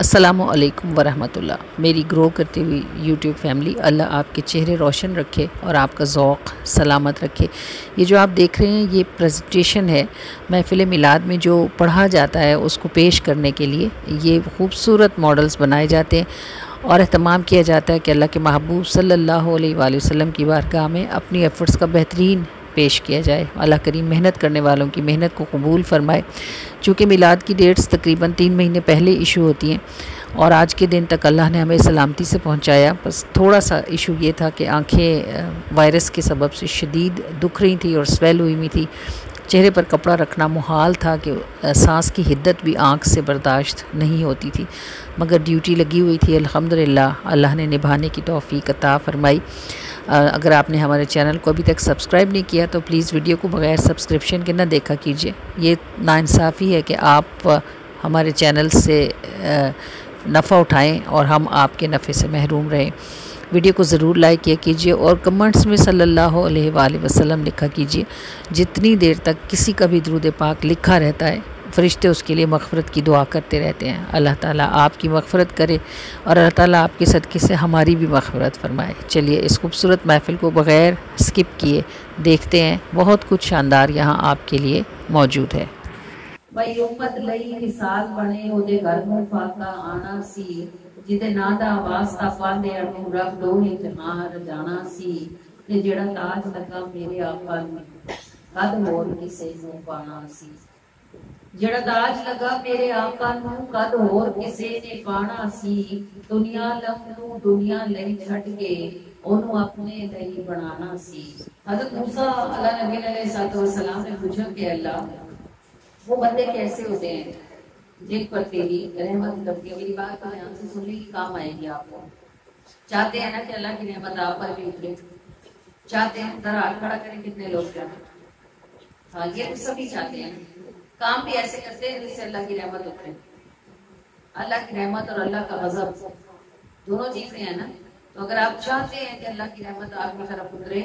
السلام علیکم ورحمۃ اللہ۔ میری گرو کرتی ہوئی یوٹیوب فیملی، اللہ آپ کے چہرے روشن رکھے اور آپ کا ذوق سلامت رکھے۔ یہ جو آپ دیکھ رہے ہیں یہ پریزنٹیشن ہے محفل میلاد میں جو پڑھا جاتا ہے اس کو پیش کرنے کے لیے یہ خوبصورت ماڈلز بنائے جاتے ہیں اور اہتمام کیا جاتا ہے کہ اللہ کے محبوب صلی اللہ علیہ وآلہ وسلم کی بارگاہ میں اپنی ایفرٹس کا بہترین پیش کیا جائے۔ اللہ کریم محنت کرنے والوں کی محنت کو قبول فرمائے۔ چونکہ میلاد کی ڈیٹس تقریباً 3 مہینے پہلے ایشو ہوتی ہیں اور آج کے دن تک اللہ نے ہمیں سلامتی سے پہنچایا، بس تھوڑا سا ایشو یہ تھا کہ آنکھیں وائرس کے سبب سے شدید دکھ رہی تھی اور سویل ہوئی ہوئی تھی، چہرے پر کپڑا رکھنا محال تھا کہ سانس کی حدت بھی آنکھ سے برداشت نہیں ہوتی تھی، مگر ڈیوٹی لگی ہوئی تھی۔ الحمدللہ اللہ نے نبھانے کی توفیق عطا فرمائی۔ اگر آپ نے ہمارے چینل کو ابھی تک سبسکرائب نہیں کیا تو پلیز ویڈیو کو بغیر سبسکرپشن کے نہ دیکھا کیجیے۔ یہ ناانصافی ہے کہ آپ ہمارے چینل سے نفع اٹھائیں اور ہم آپ کے نفع سے محروم رہیں۔ ویڈیو کو ضرور لائک کیا کیجیے اور کمنٹس میں صلی اللہ علیہ وآلہ وسلم لکھا کیجیے۔ جتنی دیر تک کسی کا بھی درود پاک لکھا رہتا ہے فرشتے اس کے لیے مغفرت کی دعا کرتے رہتے ہیں۔ اللہ تعالیٰ آپ کی مغفرت کرے اور اللہ تعالیٰ آپ کے صدقے سے ہماری بھی مغفرت فرمائے۔ چلیے اس خوبصورت محفل کو بغیر سکپ کیے دیکھتے ہیں، بہت کچھ شاندار یہاں آپ کے لیے موجود ہے۔ بھائی امت لئی مثال بنے اودے گھر میں فاقہ آنا سی، جدے نادا واسطہ پاندے اٹھو رکھ دو امتحان جانا سی، یہ جڑا تاج لگا میرے آقا نے قد ہور کسے نوں پانا سی، جڑا تاج لگا میرے آقا نوں قد ہور کسے نے پانا سی، دنیا لمنوں دنیا لئی چھٹ کے انہوں اپنے لئی بنانا سی۔ حضرت موسیٰ اللہ نبی علیہ السلام نے پوچھا کہ اللہ وہ بندے کیسے ہوتے ہیں جن پر تیری رحمت لگتی ہے؟ میری بات کو دھیان سے سننے کی کام آئے گی آپ کو۔ چاہتے ہیں نا کہ اللہ کی رحمت آپ پر بھی اترے؟ چاہتے ہیں؟ ذرا ہاتھ کھڑا کریں کتنے لوگ چاہتے ہیں؟ ہاں یہ تو سبھی چاہتے ہیں، کام بھی ایسے کرتے ہیں جس سے اللہ کی رحمت اترے۔ اللہ کی رحمت اور اللہ کا غضب دونوں چیزیں ہیں نا، تو اگر آپ چاہتے ہیں کہ اللہ کی رحمت آپ کی طرف اترے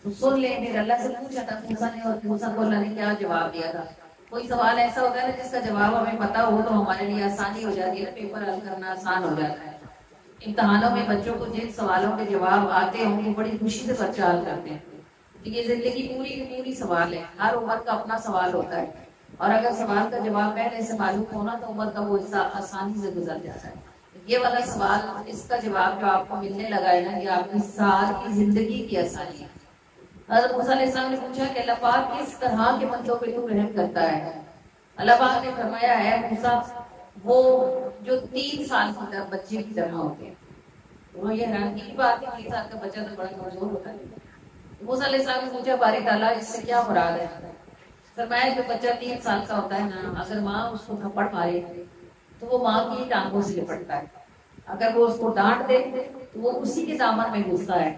تو سن لیں۔ پھر اللہ سے پوچھا تھا موسیٰ نے اور موسیٰ کو اللہ نے کیا جواب دیا تھا؟ کوئی سوال ایسا ہوتا ہے نا جس کا جواب ہمیں پتا ہو تو ہمارے لیے آسانی ہو جاتی ہے نا، پیپر حل کرنا آسان ہو جاتا ہے۔ امتحانوں میں بچوں کو جن سوالوں کے جواب آتے ہوں وہ بڑی خوشی سے بچہ حل کرتے ہیں۔ یہ زندگی پوری کی پوری سوال ہے، ہر عمر کا اپنا سوال ہوتا ہے، اور اگر سوال کا جواب پہلے سے معلوم ہونا تو عمر کا وہ حصہ آسانی سے گزر جاتا ہے۔ یہ والا سوال، اس کا جواب جو آپ کو ملنے لگا ہے نا، یہ آپ کی سال کی زندگی کی آسانی ہے۔ حضرت موسیٰ علیہ السلام نے پوچھا کہ اللہ پاک کس طرح کے بندوں پہ تو رحم کرتا ہے؟ اللہ پاک نے فرمایا ہے موسیٰ وہ جو 3 سال کی طرح بچے کی طرح ہوتے ہیں۔ وہ یہ حیرانگی کی بات ہے، 3 سال کا بچہ تو بڑا کمزور ہوتا ہے۔ موسیٰ علیہ السلام نے پوچھا باری تعالیٰ اس سے کیا مراد ہے؟ فرمایا جو بچہ 3 سال کا ہوتا ہے نا، اگر ماں اس کو تھپڑ مارے تو وہ ماں کی ٹانگوں سے لپٹتا ہے، اگر وہ اس کو ڈانٹ دے تو وہ اسی کے دامن میں گھستا ہے،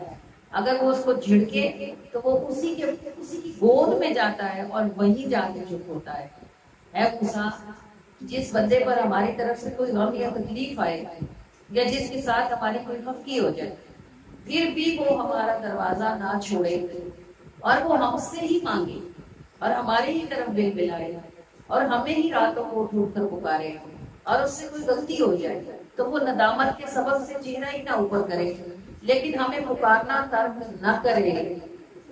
اگر وہ اس کو جھڑکے تو وہ اسی کی گود میں جاتا ہے اور وہیں جا کے چپ ہوتا ہے۔ اے موسیٰ جس بندے پر ہماری طرف سے کوئی غم یا تکلیف آئے یا جس کے ساتھ ہماری کوئی خفگی ہو جائے پھر بھی وہ ہمارا دروازہ نہ چھوڑے اور وہ ہم سے ہی مانگے اور ہماری ہی طرف بل بلائے اور ہمیں ہی راتوں کو اٹھ اٹھ کر پکارے، اور اس سے کوئی غلطی ہو جائے تو وہ ندامت کے سبب سے چہرہ ہی نہ اوپر کرے لیکن ہمیں پکارنا ترک نہ کرے،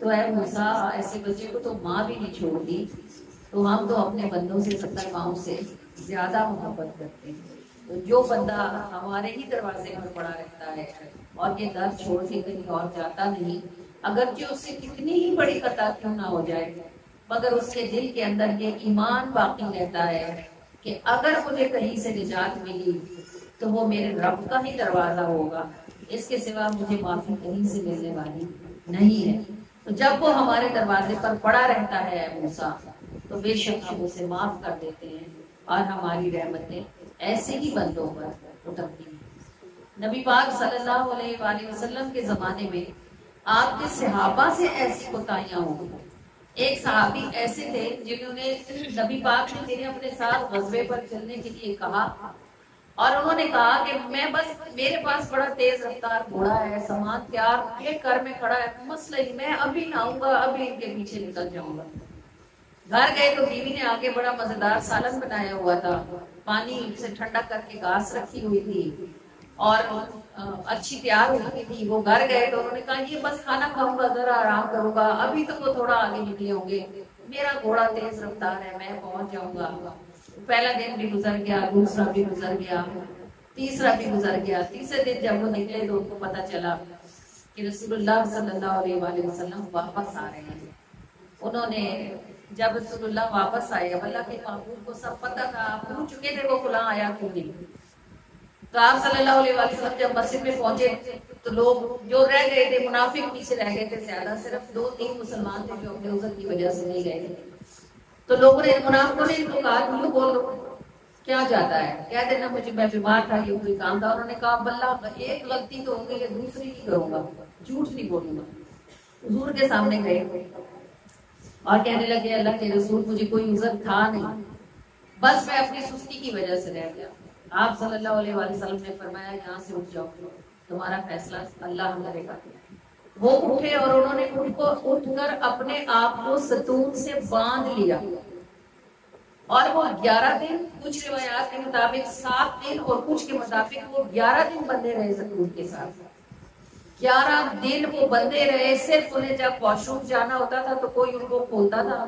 تو اے موسیٰ ایسے بچے کو تو ماں بھی نہیں چھوڑتی، تو ہم تو اپنے بندوں سے 70 ماؤں سے زیادہ محبت کرتے ہیں۔ تو جو بندہ ہمارے ہی دروازے پر پڑا رہتا ہے اور یہ در چھوڑ کے کہیں اور جاتا نہیں، اگرچہ اس سے کتنی ہی بڑی خطا کیوں نہ ہو جائے مگر اس کے دل کے اندر یہ ایمان باقی رہتا ہے کہ اگر مجھے کہیں سے نجات ملی تو وہ میرے رب کا ہی دروازہ ہوگا، اس کے سوا مجھے معافی کہیں سے ملنے والی نہیں ہے۔ تو جب وہ ہمارے دروازے پر پڑا رہتا ہے موسیٰ تو بے شک ہم اسے معاف کر دیتے ہیں اور ہماری رحمتیں ایسے ہی بندوں پر اترتی ہیں۔ نبی پاک صلی اللہ علیہ وآلہ وسلم کے زمانے میں آپ کے صحابہ سے ایسی کوتاہیاں ہوں۔ ایک صحابی ایسے تھے جنہوں نے نبی پاک نے میرے اپنے ساتھ غزوے پر چلنے کے لیے کہا اور انہوں نے کہا کہ میں بس میرے پاس بڑا تیز رفتار گھوڑا ہے، سامان تیار ایک کر میں کھڑا ہے، مسئلہ ہی میں ابھی نہ آؤں گا، ابھی ان کے پیچھے نکل جاؤں گا۔ گھر گئے تو بیوی نے آگے بڑا مزیدار سالن بنایا ہوا تھا، پانی سے ٹھنڈا کر کے گھاس رکھی ہوئی تھی اور اچھی تیار ہو چکی تھی۔ وہ گھر گئے تو انہوں نے کہا یہ بس کھانا کھاؤں گا، ذرا آرام کروں گا، ابھی تو وہ تھوڑا آگے نکلے ہوں گے، میرا گھوڑا تیز رفتار ہے، میں پہنچ جاؤں گا۔ پہلا دن بھی گزر گیا، دوسرا بھی گزر گیا، تیسرا بھی گزر گیا۔ تیسرے دن جب وہ نکلے تو ان کو پتا چلا کہ رسول اللہ صلی اللہ علیہ وآلہ وسلم واپس آ رہے ہیں۔ انہوں نے جب رسول اللہ واپس آئے، اب اللہ کے محبوب کو سب پتا تھا، پوچھ چکے تھے وہ فلاں آیا کیوں نہیں۔ تو آپ صلی اللہ علیہ وآلہ وسلم جب مسجد میں پہنچے تو لوگ جو رہ گئے تھے، منافق پیچھے رہ گئے تھے زیادہ، صرف 2-3 مسلمان تھے جو اپنے عذر کی وجہ سے نہیں گئے تھے۔ تو لوگوں نے، منافقوں نے ان کو کہا تم بول دو کیا جاتا ہے، کہہ دینا مجھے میں بیمار تھا، یہ کوئی کام تھا۔ انہوں نے کہا اللہ ایک غلطی تو ہو گئی ہے، دوسری نہیں کروں گا، جھوٹ نہیں بولوں گا۔ حضور کے سامنے گئے اور کہنے لگے اللہ کے رسول مجھے کوئی عذر تھا نہیں، بس میں اپنی سستی کی وجہ سے رہ گیا۔ آپ صلی اللہ علیہ وآلہ وسلم نے فرمایا یہاں سے اٹھ جاؤ، تمہارا فیصلہ اللہ کرے گا۔ وہ اٹھے اور انہوں نے اٹھ کر اپنے آپ کو ستون سے باندھ لیا، اور وہ 11 دن، کچھ روایات کے مطابق 7 دن اور کچھ کے مطابق وہ 11 دن بندے رہے ستون کے ساتھ۔ 11 دن وہ بندے رہے، صرف انہیں جب واش روم جانا ہوتا تھا تو کوئی ان کو کھولتا تھا،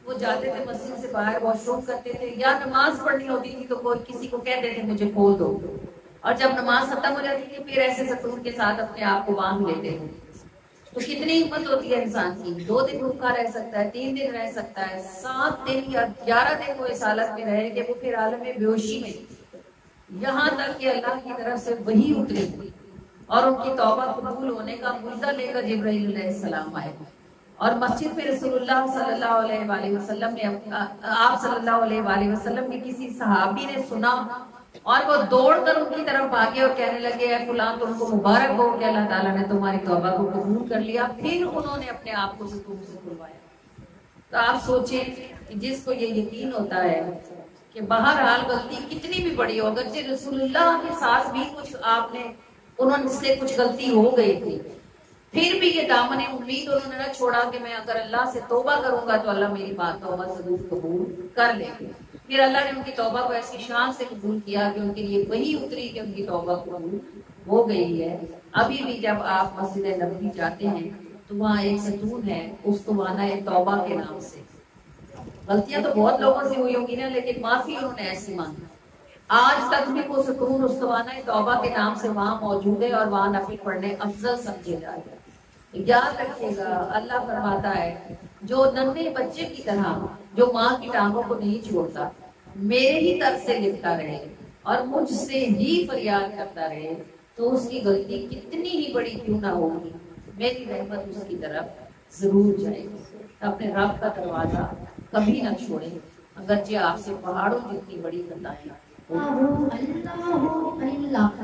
وہ جاتے تھے مسجد سے باہر واش روم کرتے تھے، یا نماز پڑھنی ہوتی تھی تو کوئی کسی کو کہتے تھے مجھے کھول دو، اور جب نماز ختم ہو جاتی تھی پھر ایسے ستون کے ساتھ اپنے آپ کو باندھ لیتے ہیں۔ تو کتنی ہمت ہوتی ہے انسان کی، 2 دن بھوکا رہ سکتا ہے، 3 دن رہ سکتا ہے، 7 دن یا 11 دن وہ اس حالت میں رہے کہ وہ پھر عالم بیہوشی میں، یہاں تک کہ اللہ کی طرف سے وحی اتری اور ان کی توبہ قبول ہونے کا مژدہ لے کر جبرائیل علیہ السلام آئے، اور مسجد میں رسول اللہ صلی اللہ علیہ وآلہ وسلم نے، آپ صلی اللہ علیہ وآلہ وسلم کے کسی صحابی نے سنا اور وہ دوڑ کر ان کی طرف بھاگے اور کہنے لگے اے فلاں تم کو مبارک ہو کہ اللہ تعالیٰ نے تمہاری توبہ کو قبول کر لیا۔ پھر انہوں نے اپنے آپ کو ستون سے کھلوایا۔ تو آپ سوچیں کہ جس کو یہ یقین ہوتا ہے کہ بہرحال غلطی کتنی بھی بڑی ہو، اگرچہ رسول اللہ کے ساتھ بھی کچھ آپ نے، انہوں سے کچھ غلطی ہو گئی تھی، پھر بھی یہ دامن امید انہوں نے نہ چھوڑا کہ میں اگر اللہ سے توبہ کروں گا تو اللہ میری بات توبہ ضرور قبول کر لے گا۔ پھر اللہ نے ان کی توبہ کو ایسی شان سے قبول کیا کہ ان کے لیے وہی اتری کہ ان کی توبہ قبول ہو گئی ہے۔ ابھی بھی جب آپ مسجد نبوی جاتے ہیں تو وہاں ایک ستون ہے استوانہ توبہ کے نام سے۔ غلطیاں تو بہت لوگوں سے ہوئی ہوں گی نا، لیکن معافی انہوں نے ایسی مانگی۔ آج تک بھی وہ ستون استوانہ توبہ کے نام سے وہاں موجود ہے اور وہاں نفل پڑھنے افضل سمجھے جاتے ہیں۔ یاد رکھیے گا اللہ فرماتا ہے جو ننھے بچے کی طرح جو ماں کی ٹانگوں کو نہیں چھوڑتا، میرے ہی طرف سے لکھتا رہے اور مجھ سے ہی فریاد کرتا رہے، تو اس کی غلطی کتنی ہی بڑی کیوں نہ ہوگی میری رحمت اس کی طرف ضرور جائے گی۔ اپنے رب کا دروازہ کبھی نہ چھوڑیں اگرچہ آپ سے پہاڑوں جتنی بڑی خطائیں اللہ اللہ اللہ اللہ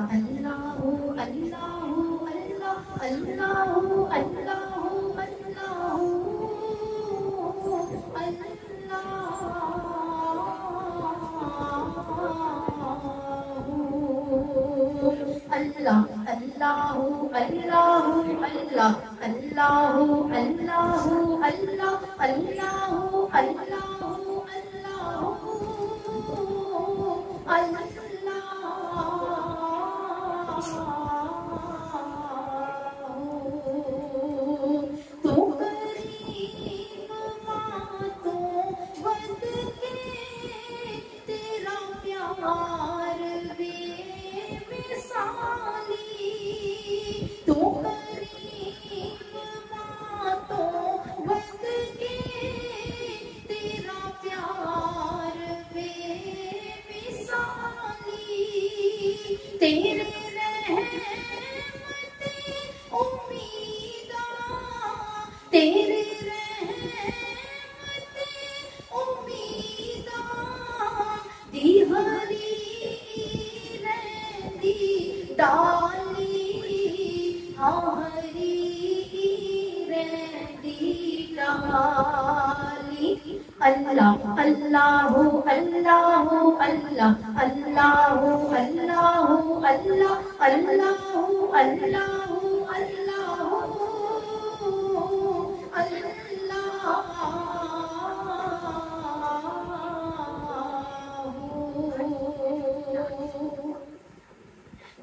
اللہ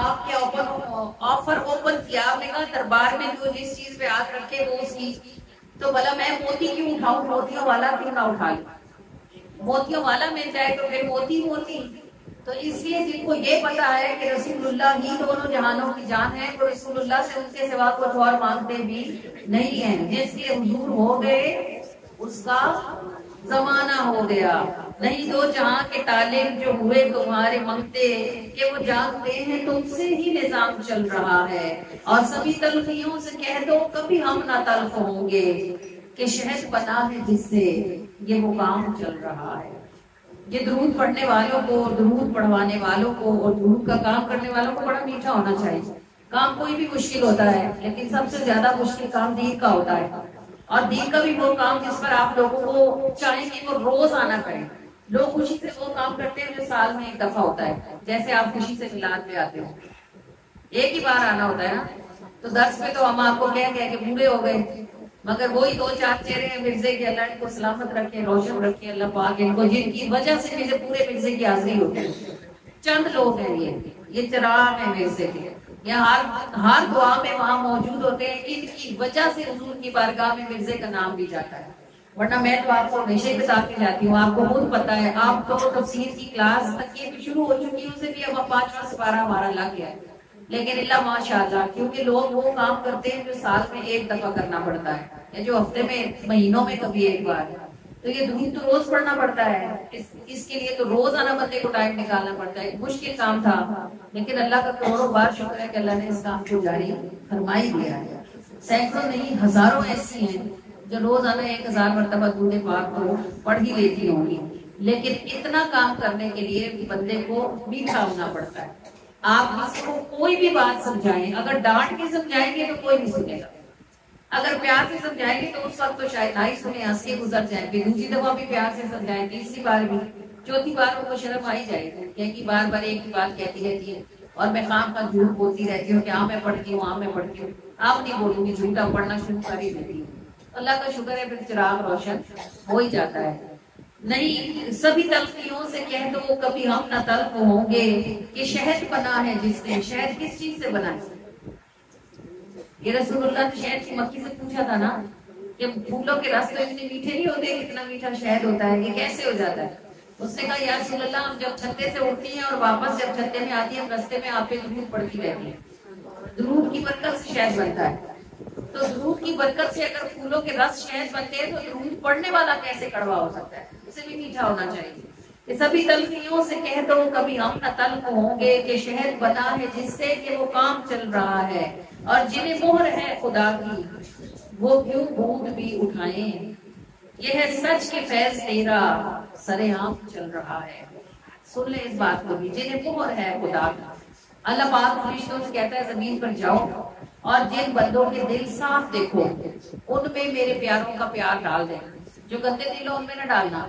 آپ کے آفر اوپن کیا، آپ نے کہا دربار میں جو جس چیز پہ ہاتھ رکھے وہ اس کی، تو بھلا میں موتی کیوں اٹھاؤں، موتیوں والا کیوں نہ اٹھا لوں، موتیوں والا مل جائے تو پھر موتی موتی۔ تو اس لیے جن کو یہ پتا ہے کہ رسول اللہ ہی دونوں جہانوں کی جان ہے، تو رسول اللہ سے ان کے سوا کچھ اور مانگتے بھی نہیں ہیں۔ جس کے حضور ہو گئے اس کا زمانہ ہو گیا، نہیں دو جہاں کے طالب جو ہوئے تمہارے منگتے، کہ وہ جانتے ہیں تم سے ہی نظام چل رہا ہے۔ اور سبھی تلخیوں سے کہہ دو کبھی ہم نہ تلخ ہوں گے، کہ شہد بنا ہے جس سے یہ وہ کام چل رہا ہے۔ یہ درود پڑھنے والوں کو، درود پڑھوانے والوں کو اور درود کا کام کرنے والوں کو بڑا میٹھا ہونا چاہیے۔ کام کوئی بھی مشکل ہوتا ہے، لیکن سب سے زیادہ مشکل کام دین کا ہوتا ہے، اور دین کا بھی وہ کام جس پر آپ لوگوں کو چاہیں کہ وہ روز آنا کریں۔ لوگ خوشی سے وہ کام کرتے ہیں جو سال میں ایک دفعہ ہوتا ہے، جیسے آپ خوشی سے میلاد پہ آتے ہو، ایک ہی بار آنا ہوتا ہے نا۔ تو درس پہ تو ہم آپ کو کہہ کہ بوڑھے ہو گئے، مگر وہی دو چار چہرے ہیں مرزے کے، اللہ ان کو سلامت رکھے، روشن رکھے اللہ پاک ان کو، جن کی وجہ سے میرے پورے مرزے کی حاضری ہوتی ہے۔ چند لوگ ہیں یہ چراغ ہیں مرزے کے، یہ ہر دعا میں وہاں موجود ہوتے ہیں، ان کی وجہ سے حضور کی بارگاہ میں مرزے کا نام بھی جاتا ہے۔ ورنہ میں تو آپ کو ہمیشہ بتاتی جاتی ہوں، آپ کو خود پتا ہے، آپ تو تفسیر کی کلاس تک یہ بھی شروع ہو چکی ہے، اسے بھی اب 5واں سپارہ ہمارا لگ گیا ہے، لیکن اللہ ماشاءاللہ، کیونکہ لوگ وہ کام کرتے ہیں جو سال میں ایک دفعہ کرنا پڑتا ہے، یا جو ہفتے میں مہینوں میں کبھی ایک بار، تو یہ درود تو روز پڑھنا پڑتا ہے۔ اس کے لیے تو روز آنا بندے کو ٹائم نکالنا پڑتا ہے، ایک مشکل کام تھا، لیکن اللہ کا کروڑوں بار شکر ہے کہ اللہ نے اس کام کو جاری فرمائی دیا ہے۔ سینکڑوں نہیں ہزاروں ایسی ہیں جو روزانہ 1000 مرتبہ درود پاک کو پڑھ ہی لیتی ہوں گی، لیکن اتنا کام کرنے کے لیے بندے کو میٹھا ہونا پڑتا ہے۔ آپ کسی کو کوئی بھی بات سمجھائیں، اگر ڈانٹ کے سمجھائیں گے تو کوئی نہیں سنے گا، اگر پیار سے سمجھائیں گے تو اس وقت تو شاید نہ ہی سنے، ہنس کے گزر جائیں گے، دوسری دفعہ بھی پیار سے سمجھائیں، تیسری بار بھی، چوتھی بار ان کو شرم آئی جائے گی، کہ بار بار ایک ہی بات کہتی رہتی ہے اور میں خام کا جھوٹ بولتی رہتی ہوں کہ ہاں میں پڑھتی ہوں، ہاں میں پڑھتی ہوں۔ آپ نہیں بولوں گی، جھوٹا پڑھنا شروع کر ہی دیتی ہوں، اللہ کا شکر ہے پھر چراغ روشن ہو ہی جاتا ہے۔ نہیں سبھی تلخیوں سے کہہ دو کبھی ہم نہ تلخ ہوں گے، کہ شہد بنا ہے جس نے، شہد کس چیز سے بنا ہے؟ یہ رسول اللہ نے شہد کی مکھی سے پوچھا تھا نا کہ پھولوں کے رس تو اتنے میٹھے نہیں ہوتے، اتنا میٹھا شہد ہوتا ہے، یہ کیسے ہو جاتا ہے؟ اس نے کہا یا رسول اللہ، ہم جب چھتے سے اٹھتی ہیں اور واپس جب چھتے میں آتی ہیں، رستے میں آپ پہ درود پڑتی رہتی ہے، درود کی برکت سے شہد بنتا ہے۔ تو درود کی برکت سے اگر پھولوں کے رس شہد بنتے ہیں تو درود پڑھنے والا کیسے کڑوا ہو سکتا ہے؟ اسے بھی میٹھا ہونا چاہیے۔ کہ سبھی تلخیوں سے کہہ دو کبھی ہم نہ تلخ ہوں گے، کہ شہد بنا ہے جس سے کہ وہ کام چل رہا ہے، اور جنہیں مہر ہے خدا کی وہ کیوں بوند بھی اٹھائیں، یہ ہے سچ کے فیض تیرا سرے عام چل رہا ہے۔ سن لیں اس بات کو بھی، جنہیں مہر ہے خدا کی، اللہ پاک فرشتوں سے کہتا ہے زمین پر جاؤ اور جن بندوں کے دل صاف دیکھو ان میں میرے پیاروں کا پیار ڈال دیں، جو گندے دل ان میں نہ ڈالنا۔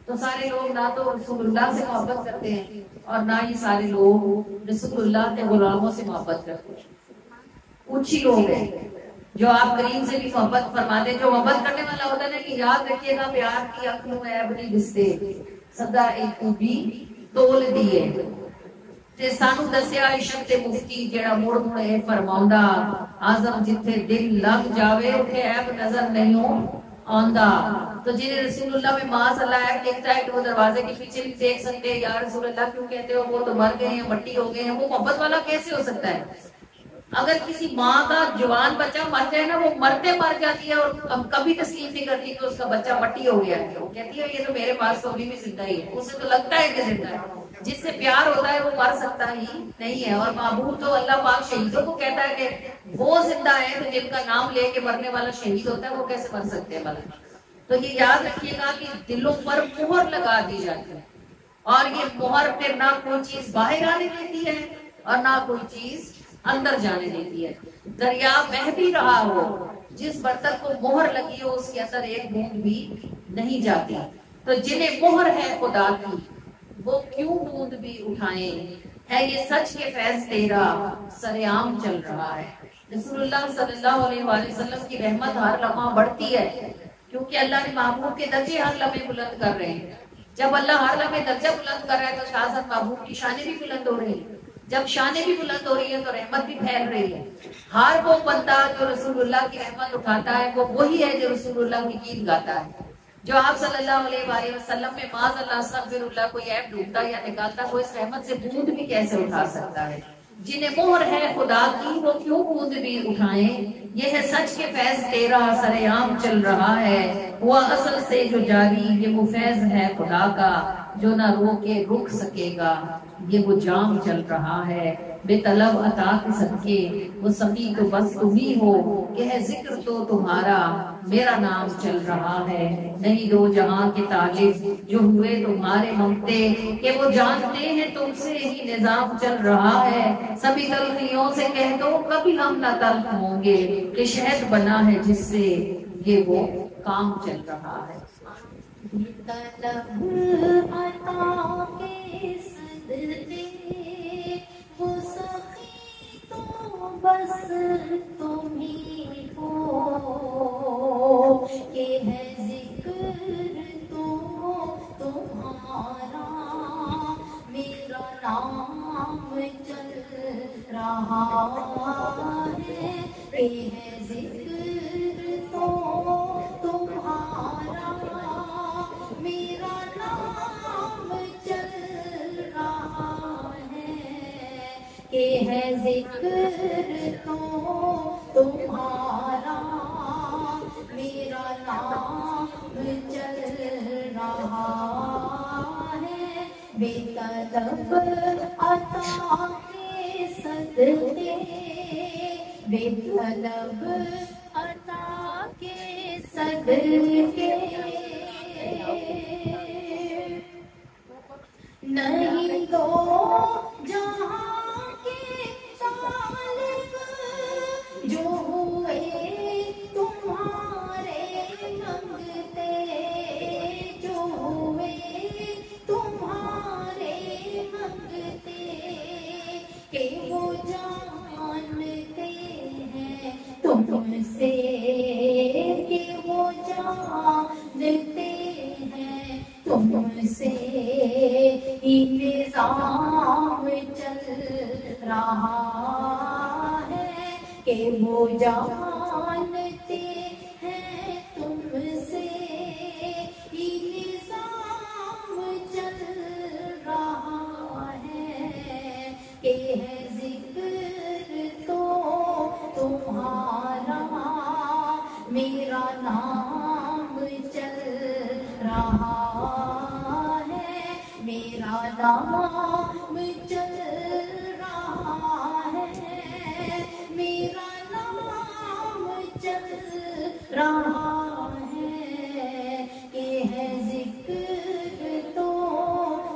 تو سارے لوگ نہ تو رسول اللہ سے محبت کرتے ہیں اور نہ ہی سارے لوگ رسول اللہ کے غلاموں سے محبت کرتے ہیں۔ کچھ ہی لوگ ہیں جو آپ کریم سے بھی محبت فرماتے ہیں، جو محبت کرنے والا ہوتا ہے نا، کہ یاد رکھیے گا پیار کی عقل میں اپنی بستے سدا ایک بھی تول دیے، تے سانو دسیا عشق تے مفتی جڑا موڑ موڑ اے فرماوندا، آزم جتھے دل لگ جاوے تے عیب نظر نہیں آندا۔ تو جنہیں رسول اللہ میں معاذ اللہ عیب دیکھتا ہے کہ وہ دروازے کے پیچھے بھی دیکھ سکتے ہیں، یا رسول اللہ کیوں کہتے ہو، وہ تو مر گئے ہیں، مٹی ہو گئے ہیں، وہ محبت والا کیسے ہو سکتا ہے؟ اگر کسی ماں کا جوان بچہ مر جائے نا، وہ مرتے مر جاتی ہے اور کبھی تسلیم نہیں کرتی کہ اس کا بچہ مٹی ہو گیا ہے، وہ کہتی ہے یہ تو میرے پاس تو ابھی بھی زندہ ہی ہے، اسے تو لگتا ہے کہ زندہ ہے۔ جس سے پیار ہوتا ہے وہ مر سکتا ہی نہیں ہے، اور معبود تو اللہ پاک شہیدوں کو کہتا ہے کہ وہ زندہ ہے، تو جن کا نام لے کے مرنے والا شہید ہوتا ہے وہ کیسے مر سکتے ہیں بھلا؟ تو یہ یاد رکھیے گا کہ دلوں پر مہر لگا دی جاتی ہے، اور یہ مہر پھر نہ کوئی چیز باہر آنے دیتی ہے اور نہ کوئی چیز اندر جانے دیتی ہے۔ دریا بہہ بھی رہا ہو، جس برتن کو مہر لگی ہو اس کے اندر ایک بوند بھی نہیں جاتی۔ تو جنہیں مہر ہے خدا کی وہ کیوں بوند بھی اٹھائیں، ہے یہ سچ کے فیض تیرا سرے عام چل رہا ہے۔ رسول اللہ صلی اللہ علیہ وآلہ وسلم کی رحمت ہر لمحہ بڑھتی ہے، کیونکہ اللہ نے محبوب کے درجے ہر لمحے بلند کر رہے ہیں۔ جب اللہ ہر لمحے درجہ بلند کر رہا ہے تو شاذ محبوب کی شانیں بھی بلند ہو رہی ہیں۔ جب شانیں بھی بلند ہو رہی ہیں تو رحمت بھی پھیل رہی ہے. ہر وہ بندہ جو رسول اللہ کی رحمت اٹھاتا ہے وہ وہی ہے جو رسول اللہ کی گیت گاتا ہے. جو آپ صلی اللہ علیہ وآلہ وسلم میں معاذ اللہ استغفر اللہ کوئی عیب ڈھونڈتا یا نکالتا وہ اس رحمت سے بوند بھی کیسے اٹھا سکتا ہے. جنہیں مہر ہے خدا کی وہ کیوں بوند بھی اٹھائیں. یہ ہے سچ کے فیض تیرا سرعام چل رہا ہے. وہ اصل سے جو جاری یہ وہ فیض ہے خدا کا جو نہ رو کے رک سکے گا. یہ وہ جام چل رہا ہے بے طلب عطا کے صدقے. وہ سبھی تو بس تم ہی ہو کہ ہے ذکر تو تمہارا میرا نام چل رہا ہے. نہیں دو جہاں کے طالب جو ہوئے تمہارے ممتے کہ وہ جانتے ہیں تم سے ہی نظام چل رہا ہے. سبھی تلخیوں سے کہہ دو کبھی ہم نہ تلخ ہوں گے کہ شہد بنا ہے جس سے یہ وہ کام چل رہا ہے. طلب عطا کے صدقے وہ سخی تو بس تم ہی ہو کہ ہے ذکر تو تمہارا میرا نام چل رہا ہے. کہ ہے ذکر تو تمہارا میرا نام چل رہا ہے. کہ ہے ذکر تو تمہارا میرا نام چل رہا ہے. بے طلب عطا کے صدقے بے طلب عطا کے صدقے نہیں دو جہاں کے طالب جو ہوئے تمہارے منگتے جو ہوئے تمہارے منگتے کہ وہ جانتے ہیں تم سے کہ وہ جانتے ہیں تم سے ہی نظام چل رہا ہے. کہ وہ جانتے ہیں تم سے ہی نظام چل رہا ہے. کہ ہے ذکر تو تمہارا میرا نام چل رہا ہے. میرا نام چل رہا ہے. میرا نام چل رہا ہے. کہ ہے ذکر تو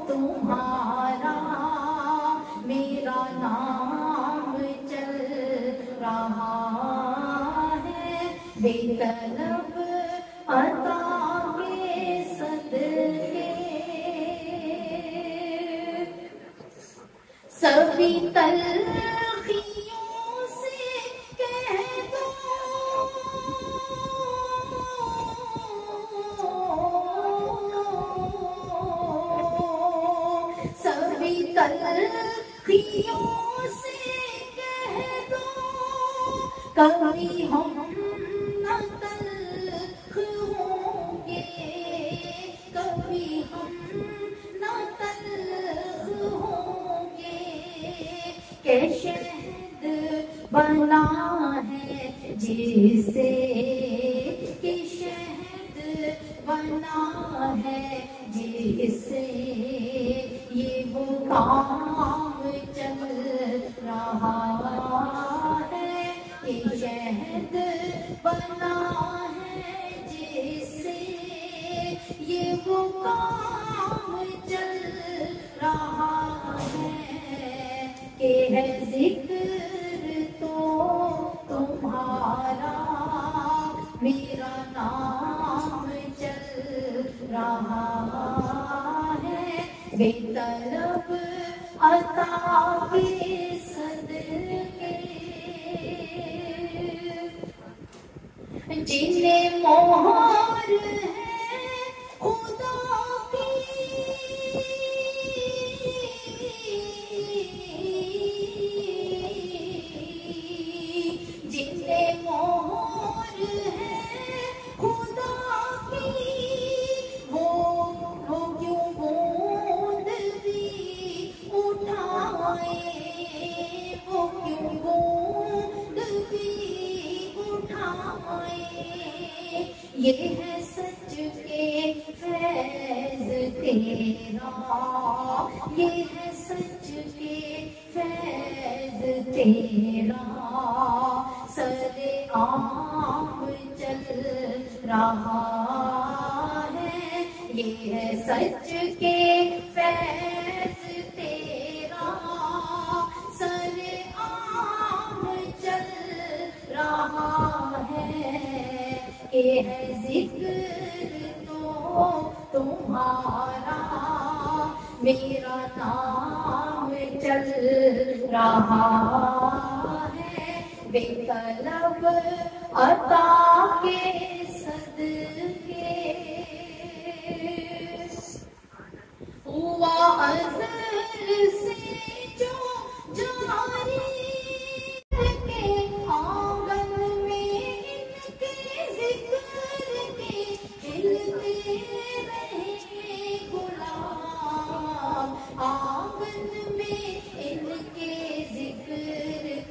تمہارا میرا نام چل رہا ہے. بے طلب عطا کے صدقے سبھی تلخیوں سے کہہ دو سبھی تلخیوں سے کہہ دو کبھی ہم نہ تلخ ہوں گے کبھی ہم نہ تلخ ہوں گے. کہ شہد بنا ہے جس سے کہ شہد بنا ہے جس سے یہ وہ کام چل رہا ہے. کہ شہد بنا ہے جس سے یہ وہ کام چل رہا ہے. کہ ہے ذکر تو تمہارا میرا نام چل رہا ہے. بے طلب عطا کے صدقے جنہیں مہر ہے خدا کی یہ ہے سچ کے فیض تیرا، یہ ہے سچ کے فیض تیرا، سر عام چل رہا ہے، یہ ہے سچ کے فیض تیرا، سر عام چل رہا ہے، یہ ہے ذکر تو تمہارا، میرا نام چل رہا ہے، بے طلب عطا کے صدقے ہوا ازل سے جو جاری کے آنگن میں ان کے ذکر کے کھلتے رہے گلاب، آنگن میں ان کے ذکر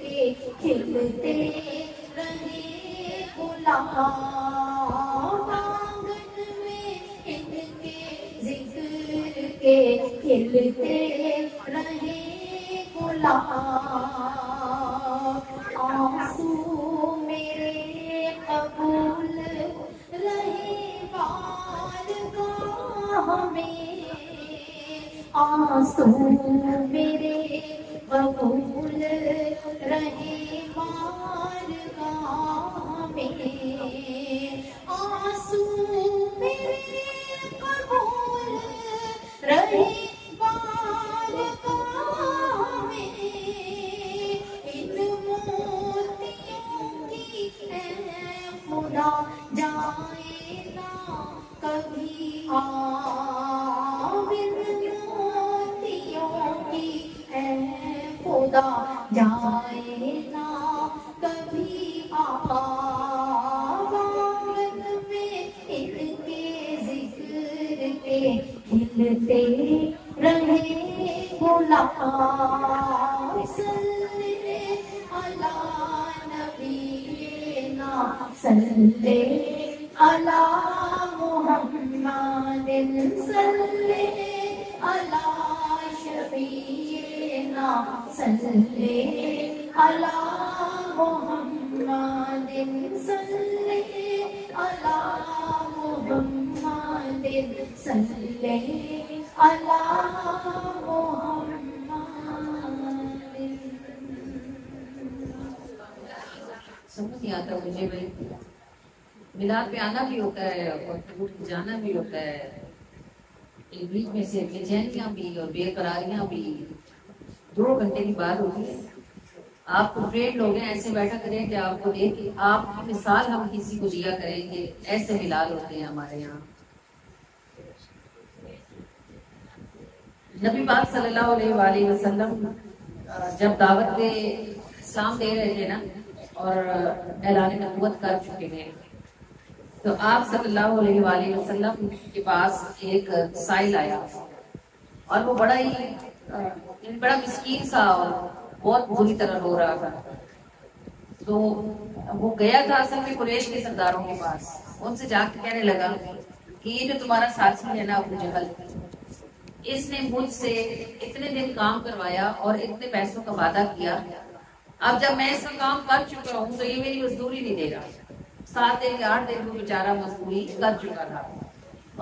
کے کھلتے رہے گلاب، آنگن میں ان کے ذکر کے کھلتے رہے گلاب، آنسو میرے قبول رہے بارگاہ میں، آنسو میرے قبول رہے بارگاہ میں، آنسو میرے قبول رہے بارگاہ میں، ان موتیوں کی اے خدا جائے نہ کبھی آب، ان موتیوں کی اے خدا جائے نہ کبھی آب، آنگن میں ان کے ذکر کے کھلتے رہے گلاب، صلی علی نبینا، صلی علی محمد، صلی علی شفیعنا، صلی علی محمد، صلی علی محمد، صلی علی محمد۔ سمجھ نہیں آتا مجھے بھائی، میلاد پہ آنا بھی ہوتا ہے اور ٹوٹ کے جانا بھی ہوتا ہے، ایک بیچ میں سے بے چینیاں بھی اور بے قراریاں بھی، 2 گھنٹے کی بات ہوتی ہے۔ آپ کو ٹرینڈ لوگ ہیں، ایسے بیٹھا کریں کہ آپ کو دیکھ کے آپ کی مثال ہم کسی کو دیا کریں کہ ایسے میلاد ہوتے ہیں ہمارے یہاں۔ نبی پاک صلی اللہ علیہ وآلہ وسلم جب دعوت اسلام دے رہے تھے نا اور اعلان نبوت کر چکے تھے، تو آپ صلی اللہ علیہ وآلہ وسلم کے پاس ایک سائل آیا اور وہ بڑا مسکین سا اور بہت بری طرح رو رہا تھا۔ تو وہ گیا تھا اصل میں قریش کے سرداروں کے پاس، ان سے جا کے کہنے لگا کہ یہ جو تمہارا ساتھی ہے نا ابو جہل، اس نے مجھ سے اتنے دن کام کروایا اور اتنے پیسوں کا وعدہ کیا، اب جب میں اس کا کام کر چکا ہوں تو یہ میری مزدوری نہیں دے رہا۔ 7 دن یا 8 دن وہ بیچارہ مزدوری کر چکا تھا۔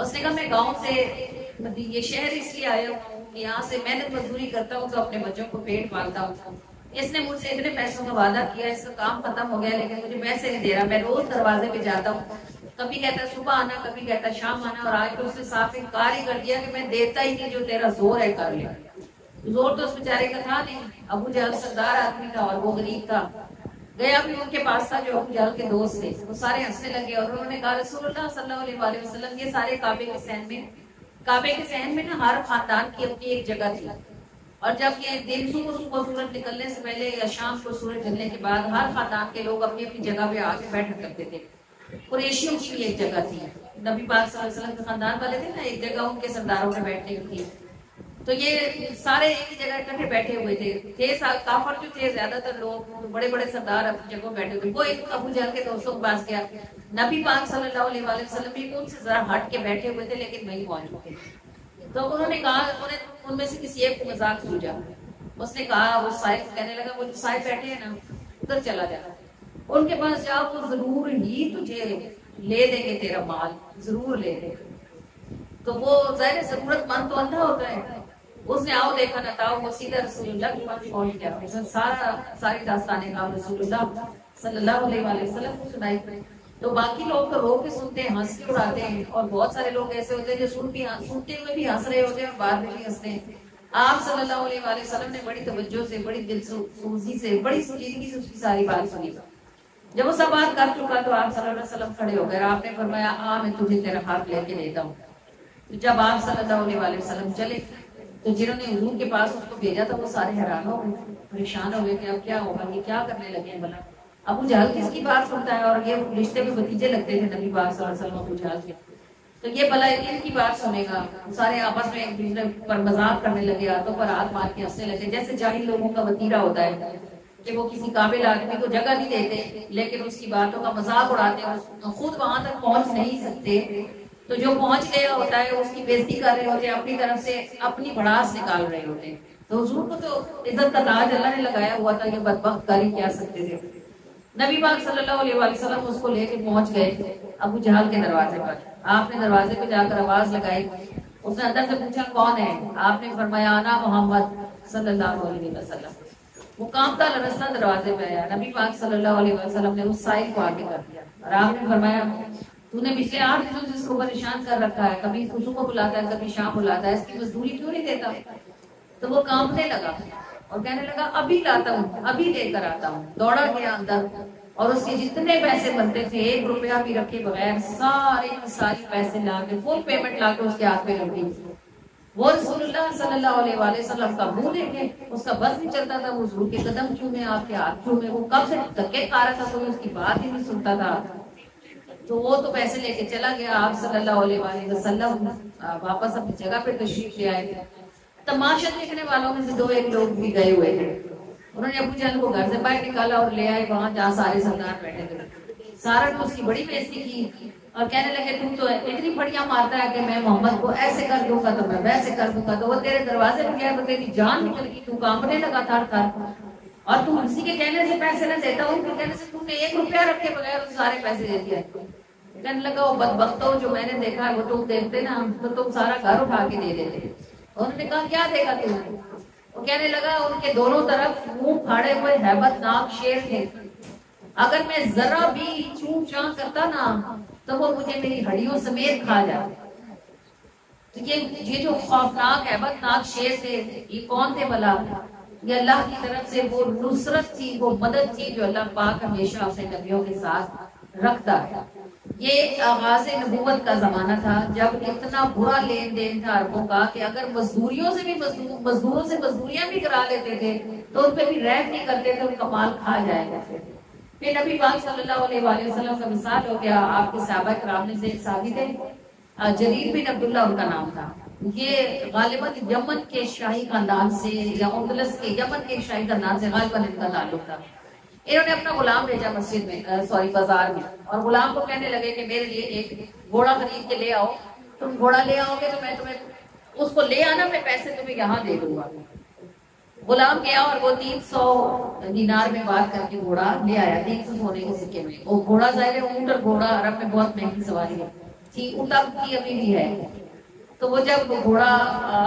اس نے کہا میں گاؤں سے یہ شہر اس لیے آیا ہوں کہ یہاں سے محنت مزدوری کرتا ہوں تو اپنے بچوں کو پیٹ پالتا ہوں، اس نے مجھ سے اتنے پیسوں کا وعدہ کیا، اس کا کام ختم ہو گیا لیکن مجھے پیسے نہیں دے رہا، میں روز دروازے پہ جاتا ہوں، کبھی کہتا ہے صبح آنا، کبھی کہتا ہے شام آنا، اور آج تو اس نے صاف انکار ہی کر دیا کہ میں دیتا ہی نہیں، جو تیرا زور ہے کر لے۔ زور تو اس بیچارے کا تھا نہیں، ابو جہل سردار آدمی تھا اور وہ غریب تھا۔ گیا بھی ان کے پاس تھا جو ابو جہل کے دوست تھے، وہ سارے ہنسنے لگے اور انہوں نے کہا رسول اللہ صلی اللہ علیہ وآلہ وسلم یہ سارے کعبے کے صحن میں نا ہر خاندان کی اپنی ایک جگہ تھی، اور جب یہ دن صبح سورج نکلنے سے پہلے یا شام کو سورج ڈھلنے کے بعد ہر خاندان کے لوگ اپنی اپنی جگہ پہ آ کے بیٹھا کرتے تھے۔ قریشیوں کی بھی ایک جگہ تھی، نبی پاک صلی اللہ علیہ وسلم کے خاندان والے تھے نا، ایک جگہ ان کے سرداروں میں بیٹھنے کی تھی۔ تو یہ سارے ایک ہی جگہ اکٹھے بیٹھے ہوئے تھے کافر جو تھے زیادہ تر لوگ بڑے بڑے سردار اپنی جگہوں بیٹھے ہوئے. وہ ایک ابو جہل کے دوستوں کے پاس گیا. نبی پاک صلی اللہ علیہ وآلہ وسلم بھی ان سے ذرا ہٹ کے بیٹھے ہوئے تھے لیکن وہیں پہنچ چکے. تو انہوں نے کہا, ان میں سے کسی ایک کو مذاق سوجا. اس نے کہا, وہ صاحب کہنے لگا, وہ جو صاحب بیٹھے ہیں نا ادھر چلا جا, ان کے پاس جا, وہ ضرور ہی تجھے لے دیں گے, تیرا مال ضرور لے دیں گے. تو وہ ظاہر ضرورت مند تو اندھا ہوتا ہے. اس نے آؤ دیکھا نہ تھا, وہ سیدھا رسول اللہ کے پاس پہنچ گیا. اس نے ساری داستانیں رسول اللہ صلی اللہ علیہ وآلہ وسلم کو سنائی. تو باقی لوگ تو رو کے سنتے ہیں, ہنس کے اڑاتے ہیں, اور بہت سارے لوگ ایسے ہوتے ہیں جو سنتے ہوئے بھی ہنس رہے ہوتے ہیں اور بعد میں بھی ہنستے ہیں. آپ صلی اللہ علیہ وآلہ وسلم نے بڑی توجہ سے, بڑی دل سوزی سے, بڑی سنجیدگی سے اس کی ساری بات سنی. جب وہ سب بات کر چکا تو آپ صلی اللہ علیہ وسلم کھڑے ہو گئے. آپ نے فرمایا, میں تجھے تیرا ہاتھ لے کے دیتا ہوں. تو جب آپ صلی اللہ علیہ وآلہ وسلم چلے تو جنہوں نے حضور کے پاس اس کو بھیجا تھا وہ سارے حیران ہو گئے, پریشان ہو گئے کہ اب کیا ہوگا, یہ کیا کرنے لگے ہیں بھلا. ابو جہل کس کی بات سنتا ہے, اور یہ رشتے میں بھتیجے لگتے تھے نبی پاک صلی اللہ علیہ وسلم ابو جہل کے, تو یہ بھلا ان کی بات سنے گا. سارے آپس میں ایک دوسرے پر مذاق کرنے لگے, ہاتھوں پر ہاتھ مار کے ہنسنے لگے. جیسے جاہل لوگوں کا وتیرہ ہوتا ہے کہ وہ کسی قابل آدمی کو جگہ نہیں دیتے لیکن اس کی باتوں کا مذاق اڑاتے ہیں, خود وہاں تک پہنچ نہیں سکتے. تو جو پہنچ گیا ہوتا ہے اس کی بےزتی کر رہے ہوتے ہیں, اپنی طرف سے اپنی بڑاس نکال رہے ہوتے ہیں. تو حضور کو تو عزت کا تاج اللہ نے لگایا ہوا تھا, یہ بدبخت کاری کیا سکتے تھے. نبی پاک صلی اللہ علیہ وآلہ وسلم اس کو لے کے پہنچ گئے ابو جہل کے دروازے پر. آپ نے دروازے پہ جا کر آواز لگائی. اس نے اندر سے پوچھا, کون ہے؟ آپ نے فرمایا, انا محمد صلی اللہ علیہ وسلم. وہ کانپتا لرزتا دروازے پہ آیا. نبی پاک صلی اللہ علیہ وسلم نے اس سائل کو آگے کر دیا اور آپ نے فرمایا, تو نے پچھلے 8 دنوں سے اس کو پریشان کر رکھا ہے, کبھی صبح کو بلاتا ہے کبھی شام بلاتا ہے, اس کی مزدوری کیوں نہیں دیتا؟ تو وہ کانپنے لگا اور کہنے لگا, ابھی لاتا ہوں, ابھی لے کر آتا ہوں. دوڑا گیا اندر اور اس کے جتنے پیسے بنتے تھے 1 روپیہ بھی رکھے بغیر ساری پیسے لا کے فل پیمنٹ لا کے اس کے ہاتھ میں رکھ دی. وہ رسول اللہ صلی اللہ علیہ وآلہ وسلم کا منہ دیکھے, اس کا بس نہیں چلتا تھا. وہ حضور کے قدم چومے, آپ کے ہاتھ چومے. وہ کب سے دھکے کھا رہا تھا, کوئی اس کی بات ہی نہیں سنتا تھا. تو وہ تو پیسے لے کے چلا گیا. آپ صلی اللہ علیہ وآلہ وسلم واپس اپنی جگہ پہ تشریف لے آئے. تماشا دیکھنے والوں میں سے 2-1 لوگ بھی گئے ہوئے تھے. انہوں نے ابو جہل کو گھر سے باہر نکالا اور لے آئے وہاں جہاں سارے سردار بیٹھے تھے. سارا نے اس کی بڑی بےزتی کی اور کہنے لگے, تم تو اتنی بڑیاں مارتا ہے کہ میں محمد کو ایسے کر دوں گا تو میں ویسے کر دوں گا. تو وہ تیرے دروازے پہ گیا تو تیری جان نکل گئی, تو کانپنے لگا تھا اور تم کسی کے کہنے سے پیسے نہ دیتا, ان کے کہنے سے تم نے 1 روپیہ رکھے بغیر ان سارے پیسے دے دیا. کہنے لگا, وہ بدبختوں جو میں نے دیکھا ہے وہ تم دیکھتے نا, تو تم سارا گھر اٹھا کے دے دیتے. انہوں نے کہا, کیا دیکھا تم نے؟ وہ کہنے لگا, ان کے دونوں طرف منہ پھاڑے ہوئے ہیبت ناک شیر تھے. اگر میں ذرا بھی چون چاں کرتا نا تو وہ مجھے میری ہڈیوں سمیت کھا جاتے. تو یہ جو خوفناک ہیبت ناک شیر تھے, یہ کون تھے بھلا؟ یہ اللہ کی طرف سے وہ نصرت تھی, وہ مدد تھی جو اللہ پاک ہمیشہ اپنے نبیوں کے ساتھ رکھتا ہے. یہ آغاز نبوت کا زمانہ تھا جب اتنا برا لین دین تھا عربوں کا کہ اگر مزدوروں سے مزدوریاں بھی کرا لیتے تھے تو ان پہ بھی رحم نہیں کرتے تھے, ان کا مال کھا جایا کرتے تھے. پھر نبی پاک صلی اللہ علیہ وآلہ وسلم کا مثال ہو گیا. آپ کے صحابہ کرام میں سے ایک صحابی تھے, جریر بن عبداللہ ان کا نام تھا. یہ غالباً یمن کے شاہی خاندان سے یا اندلس کے یمن کے شاہی خاندان سے غالباً ان کا تعلق تھا. انہوں نے اپنا غلام بھیجا مسجد میں بازار میں, اور غلام کو کہنے لگے کہ میرے لیے ایک گھوڑا خرید کے لے آؤ. تم گھوڑا لے آؤ گے تو میں تمہیں اس کو لے آنا, میں پیسے تمہیں یہاں دے دوں گا. غلام گیا اور وہ 300 دینار میں بات کر کے گھوڑا لے آیا, 300 سونے کے سکے میں. وہ گھوڑا ظاہر اونٹ اور گھوڑا عرب میں بہت مہنگی سواری تھی, اونٹ اب کی ابھی بھی ہے. تو وہ جب گھوڑا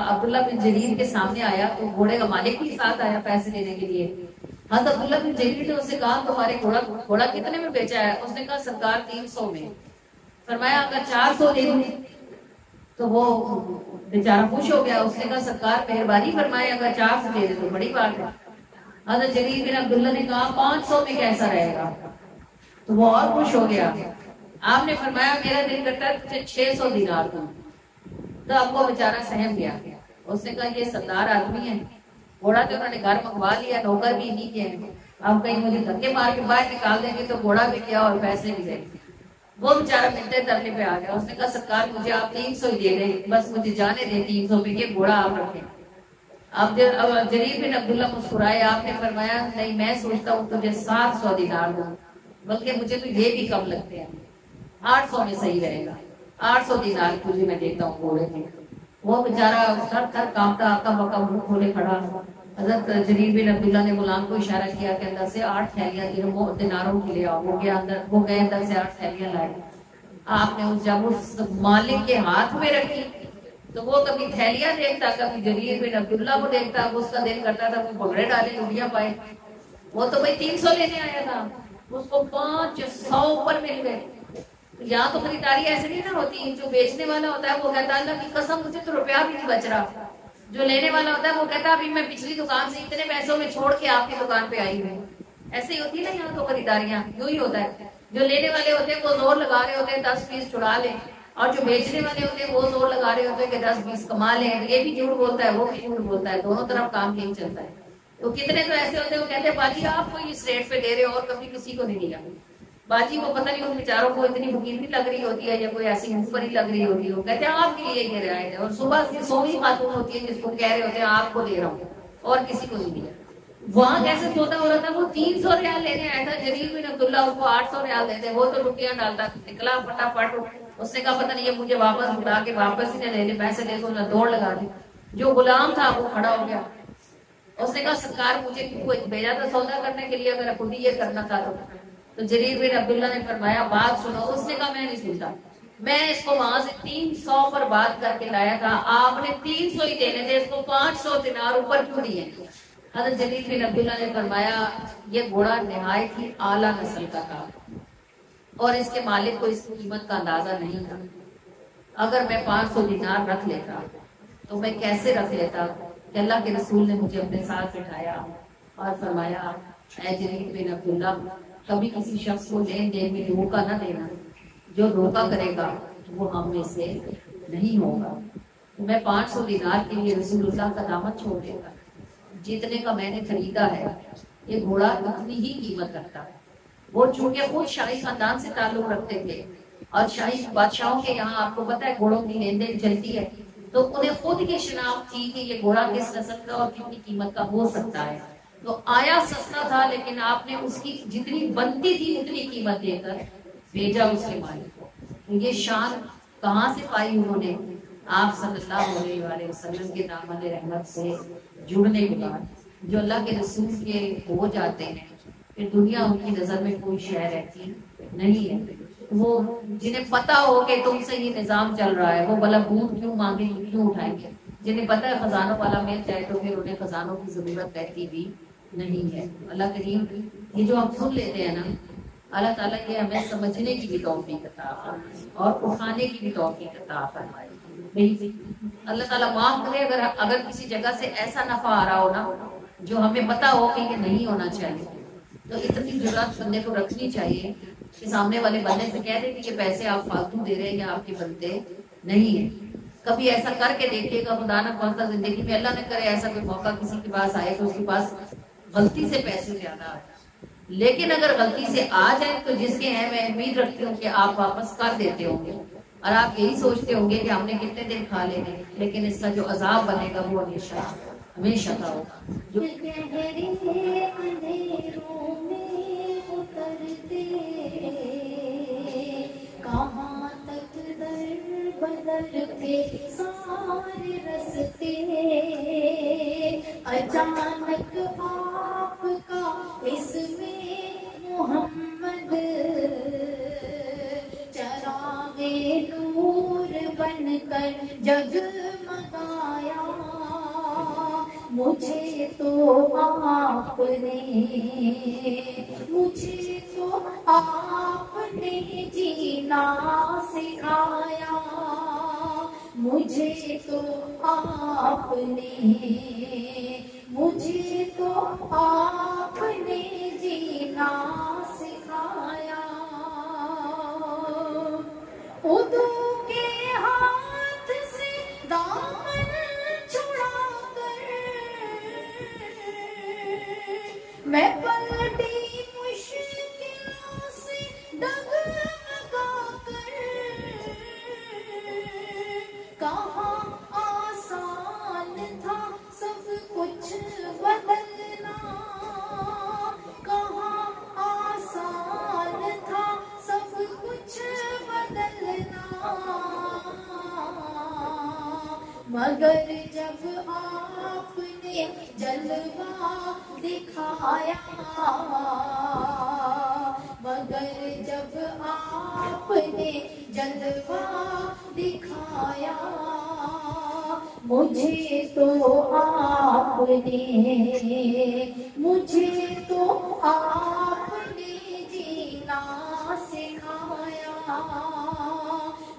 عبداللہ بن جریر کے سامنے آیا تو گھوڑے کا مالک بھی ساتھ آیا پیسے دینے کے لیے. حضرت عبداللہ بن جریر نے اس سے کہا, تمہارے گھوڑا کتنے میں بیچا ہے؟ اس نے کہا, سرکار 300 میں. فرمایا, اگر 400 دے دوں؟ تو وہ بیچارہ خوش ہو گیا. اس نے کہا, سرکار مہربانی فرمائے, اگر 400 دے دے تو بڑی بات ہے. حضرت جریر بن عبداللہ نے کہا, 500 میں کیسا رہے گا؟ تو وہ اور خوش ہو گیا. آپ نے فرمایا, میرا دل کرتا ہے تجھے 600 دینار دوں. تو اب وہ بیچارہ سہم گیا. اس نے کہا, یہ سردار آدمی ہے, گھوڑا تو انہوں نے گھر منگوا لیا, نوکر بھی نہیں کیا, اب کہیں مجھے دھکے مار کے باہر نکال دیں گے تو گھوڑا بھی کیا اور پیسے بھی دیں گے. وہ بیچارہ ملتے ترنے پہ آ گیا. اس نے کہا, سرکار مجھے آپ 300 ہی دے دیں, بس مجھے جانے دیں 300 میں, یہ گھوڑا آپ رکھیں. اب جریر بن عبداللہ مسکرائے، آپ نے فرمایا نہیں، میں سوچتا ہوں تجھے 700 دینار دوں، بلکہ مجھے تو یہ بھی کم لگتے ہیں، 800 میں صحیح رہے گا، 800 دینار تجھے میں دیتا ہوں گھوڑے کے۔ وہ بیچارہ تھر تھر کانپتا آقا بکا منہ کھولے کھڑا۔ حضرت جریر بن عبداللہ نے غلام کو اشارہ کیا کہ اندر سے 8 تھیلیاں دیناروں کی لے آؤ۔ وہ گیا اندر، وہ گئے اندر سے 8 تھیلیاں لائے۔ آپ نے جب اس مالک کے ہاتھ میں رکھی تو وہ کبھی تھیلیاں دیکھتا، کبھی جریر بن عبداللہ کو دیکھتا، اس کا دل کرتا تھا وہ بگڑے ڈالے لوٹیاں پائے۔ وہ تو بھائی 300 لینے آیا تھا، اس کو 500 اوپر مل گئے۔ یہاں تو خریداری ایسے نہیں نہ ہوتی، جو بیچنے والا ہوتا ہے وہ کہتا ہے اللہ کی قسم مجھے تو روپیہ بھی نہیں بچ رہا، جو لینے والا ہوتا ہے وہ کہتا ہے ابھی میں پچھلی دکان سے اتنے پیسوں میں چھوڑ کے آپ کی دکان پہ آئی ہوں۔ ایسے ہی ہوتی ہے نا یہاں تو خریداریاں، یوں ہی ہوتا ہے، جو لینے والے ہوتے ہیں وہ زور لگا رہے ہوتے ہیں 10-20 چھڑا لیں، اور جو بیچنے والے ہوتے ہیں وہ زور لگا رہے ہوتے ہیں کہ 10-20 کما لیں۔ یہ بھی جھوٹ بولتا ہے، وہ بھی جھوٹ بولتا ہے، دونوں طرف کام نہیں چلتا ہے۔ تو کتنے تو ایسے ہوتے ہیں وہ کہتے ہیں باجی آپ کو اس ریٹ پہ دے رہے ہو اور کبھی کسی کو نہیں دیا۔ باجی کو پتہ نہیں ان بیچاروں کو اتنی فقیر بھی لگ رہی ہوتی ہے یا کوئی ایسی اوپر ہی لگ رہی ہوتی ہے، وہ کہتے ہیں آپ کے لیے یہ رعایت ہے، اور صبح سے 100 خاتون ہوتی ہے جس کو کہہ رہے ہوتے ہیں آپ کو دے رہا ہوں اور کسی کو نہیں دیا۔ وہاں کیسے سودا ہو رہا تھا، وہ 300 ریال لینے آیا تھا، جریر بن عبداللہ اس کو 800 ریال دیتے، وہ تو لٹیاں ڈالتا، نکلا فٹافٹ، اس نے کہا پتہ نہیں یہ مجھے واپس بلا کے واپس ہی نہ لے لے، پیسے دے دو نہ، دوڑ لگا دی۔ جو غلام تھا وہ کھڑا ہو گیا، اس نے کہا سرکار مجھے بھیجا تھا سودا کرنے کے لیے، اگر خود ہی یہ کرنا تھا تو جریر بن عبداللہ نے فرمایا بات سنو۔ اس نے کہا میں نہیں سنتا، میں اس کو وہاں سے 300 پر بات کر کے لایا تھا، آپ نے 300 ہی دینے تھے، اس کو 500 دینار اوپر کیوں دیے؟ حضرت جریر بن عبداللہ نے فرمایا یہ گھوڑا نہایت ہی اعلیٰ نسل کا تھا اور اس کے مالک کو اس کی قیمت کا اندازہ نہیں تھا۔ اگر میں 500 دینار رکھ لیتا تو میں کیسے رکھ لیتا کہ اللہ کے رسول نے مجھے اپنے ساتھ بٹھایا اور فرمایا اے جریر بن عبداللہ کبھی کسی شخص کو لین دین میں دھوکہ نہ دینا، جو دھوکہ کرے گا وہ ہم میں سے نہیں ہوگا۔ میں 500 دینار کے لیے رسول اللہ کا دامن چھوڑ دیتا، جتنے کا میں نے خریدا ہے یہ گھوڑا اتنی ہی قیمت رکھتا ہے۔ وہ چونکہ خود شاہی خاندان سے تعلق رکھتے تھے اور شاہی بادشاہوں کے یہاں آپ کو پتہ ہے گھوڑوں کی لین دین چلتی ہے، تو انہیں خود یہ شناخت تھی کہ یہ گھوڑا کس نسل کا اور کتنی قیمت کا ہو سکتا ہے۔ تو آیا سستا تھا لیکن آپ نے اس کی جتنی بنتی تھی اتنی قیمت دے کر بھیجا اس کے مالک کو۔ تو یہ شان کہاں سے پائی انہوں نے؟ آپ صلی اللہ علیہ وآلہ وسلم کے دامن رحمت سے جڑنے کے بعد جو اللہ کے رسول کے ہو جاتے ہیں کہ دنیا ان کی نظر میں کوئی شے رہتی نہیں ہے۔ وہ جنہیں پتا ہو کہ تم سے یہ نظام چل رہا ہے وہ بلا بھون کیوں مانگے کیوں اٹھائیں گے، جنہیں پتا ہے خزانوں والا مل جائے تو پھر انہیں خزانوں کی ضرورت رہتی بھی نہیں ہے۔ اللہ کریم یہ جو ہم سن لیتے ہیں نا، اللہ تعالیٰ یہ ہمیں سمجھنے کی بھی توفیق عطا فرمائے اور اٹھانے کی بھی توفیق عطا فرمائے۔ اللہ تعالیٰ معاف کرے اگر کسی جگہ سے ایسا نفع آ رہا ہو نا جو ہمیں پتا ہو کہ یہ نہیں ہونا چاہیے، تو اتنی جرات بندے کو رکھنی چاہیے کہ سامنے والے بندے سے کہہ دے کہ یہ پیسے آپ فالتو دے رہے ہیں یا آپ کے بنتے نہیں ہیں۔ کبھی ایسا کر کے دیکھیے گا، خدا نہ خواستہ زندگی میں اللہ نہ کرے ایسا کوئی موقع کسی کے پاس آئے تو اس کے پاس غلطی سے پیسے زیادہ آئے، لیکن اگر غلطی سے آ جائے تو جس کے ہیں میں امید رکھتی ہوں کہ آپ واپس کر دیتے ہوں گے، اور آپ یہی سوچتے ہوں گے کہ ہم نے کتنے دن کھا لینے، لیکن اس کا جو عذاب بنے گا وہ ہمیشہ ہمیشہ کا ہوگا۔ جو گہرے اندھیروں میں اترتے کہاں تک در بدلتے سارے رستے، اچانک آپ کا اس میں محمد چراغ نور بن کر جگمگایا، مجھے تو آپ نے جینا سکھایا، مجھے تو آپ نے جینا سکھایا۔ اردو کے ہاتھ سے دامن چھڑا کر میں پلٹی مشکلوں سے ڈگمگا کر، کہاں آسان تھا سب مگر جب آپ نے جلوہ دکھایا، مگر جب آپ نے جلوہ دکھایا، مجھے تو آپ نے، مجھے تو آپ نے جینا سکھایا،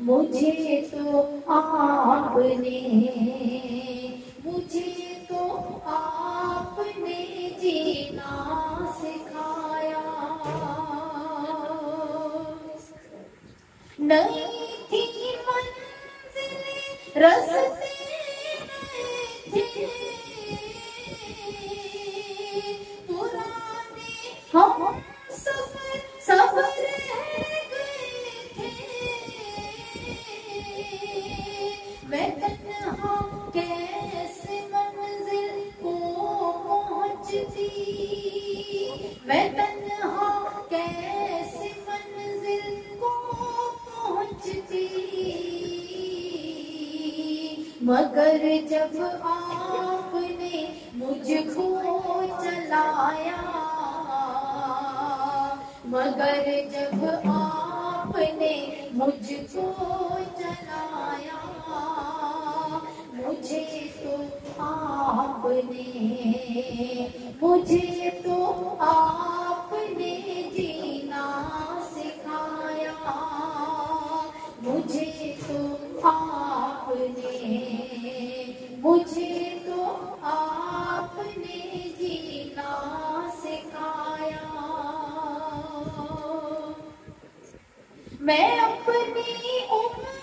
مجھے تو آپ نے، مجھے تو آپ نے جینا سکھایا۔ نئی تھی منزل رستے نئے تھے، پرانے ہم سفر سب رہ گئے تھے، میں تنہا کیسے منزل کو پہنچتی، میں تنہا کیسے منزل کو پہنچتی، مگر جب آپ نے مجھ کو چلایا، مگر جب آپ نے مجھ کو چلایا، مجھے تو آپ نے، مجھے تو آپ نے جینا سکھایا، مجھے تو آپ نے، مجھے تو آپ نے جینا سکھایا۔ میں اپنی عمر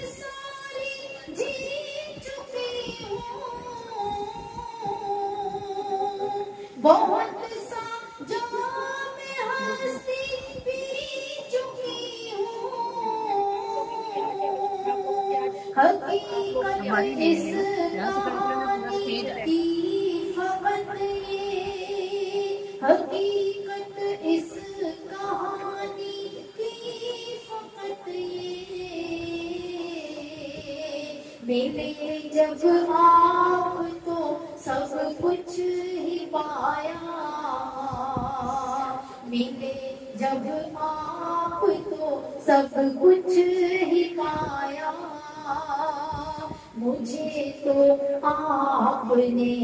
ساری جی چکی ہوں، بہت سا جام ہستی پی چکی ہوں، حقیقت اس کہانی کی فقط یہ، حقیقت اس کہانی کی فقط یہ، ملے جب آپ تو سب کچھ ہی پایا، ملے جب آپ تو سب کچھ ہی پایا، مجھے تو آپ نے،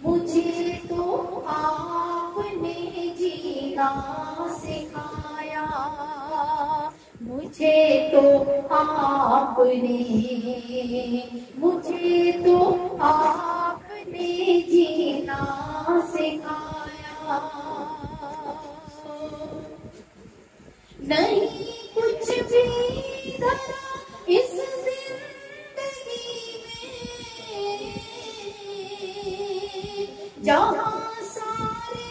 مجھے تو آپ نے جینا سکھایا، مجھے تو آپ نے، مجھے تو آپ نے جینا سکھایا۔ نہیں کچھ بھی دھرا اس زندگی میں، جہاں سارے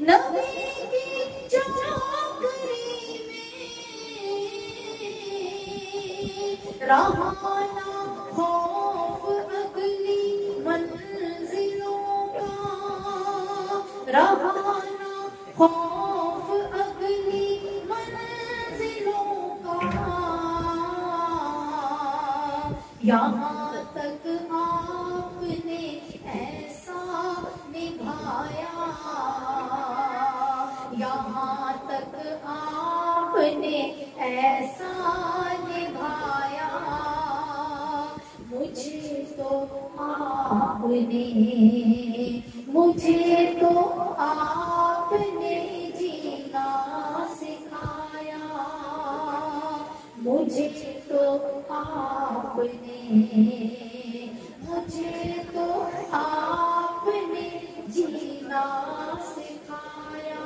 نبی کی چاکری میں، رہا نہ خوف اگلی منزلوں کا، رہا نہ خوف اگلی منزلوں کا، یہاں تک آپ نے ایسا نبھایا، یہاں تک آپ نے ایسا نبھایا، مجھے تو آپ نے، مجھے تو آپ نے جینا سکھایا، مجھے تو آپ نے، مجھے تو آپ نے جینا سکھایا،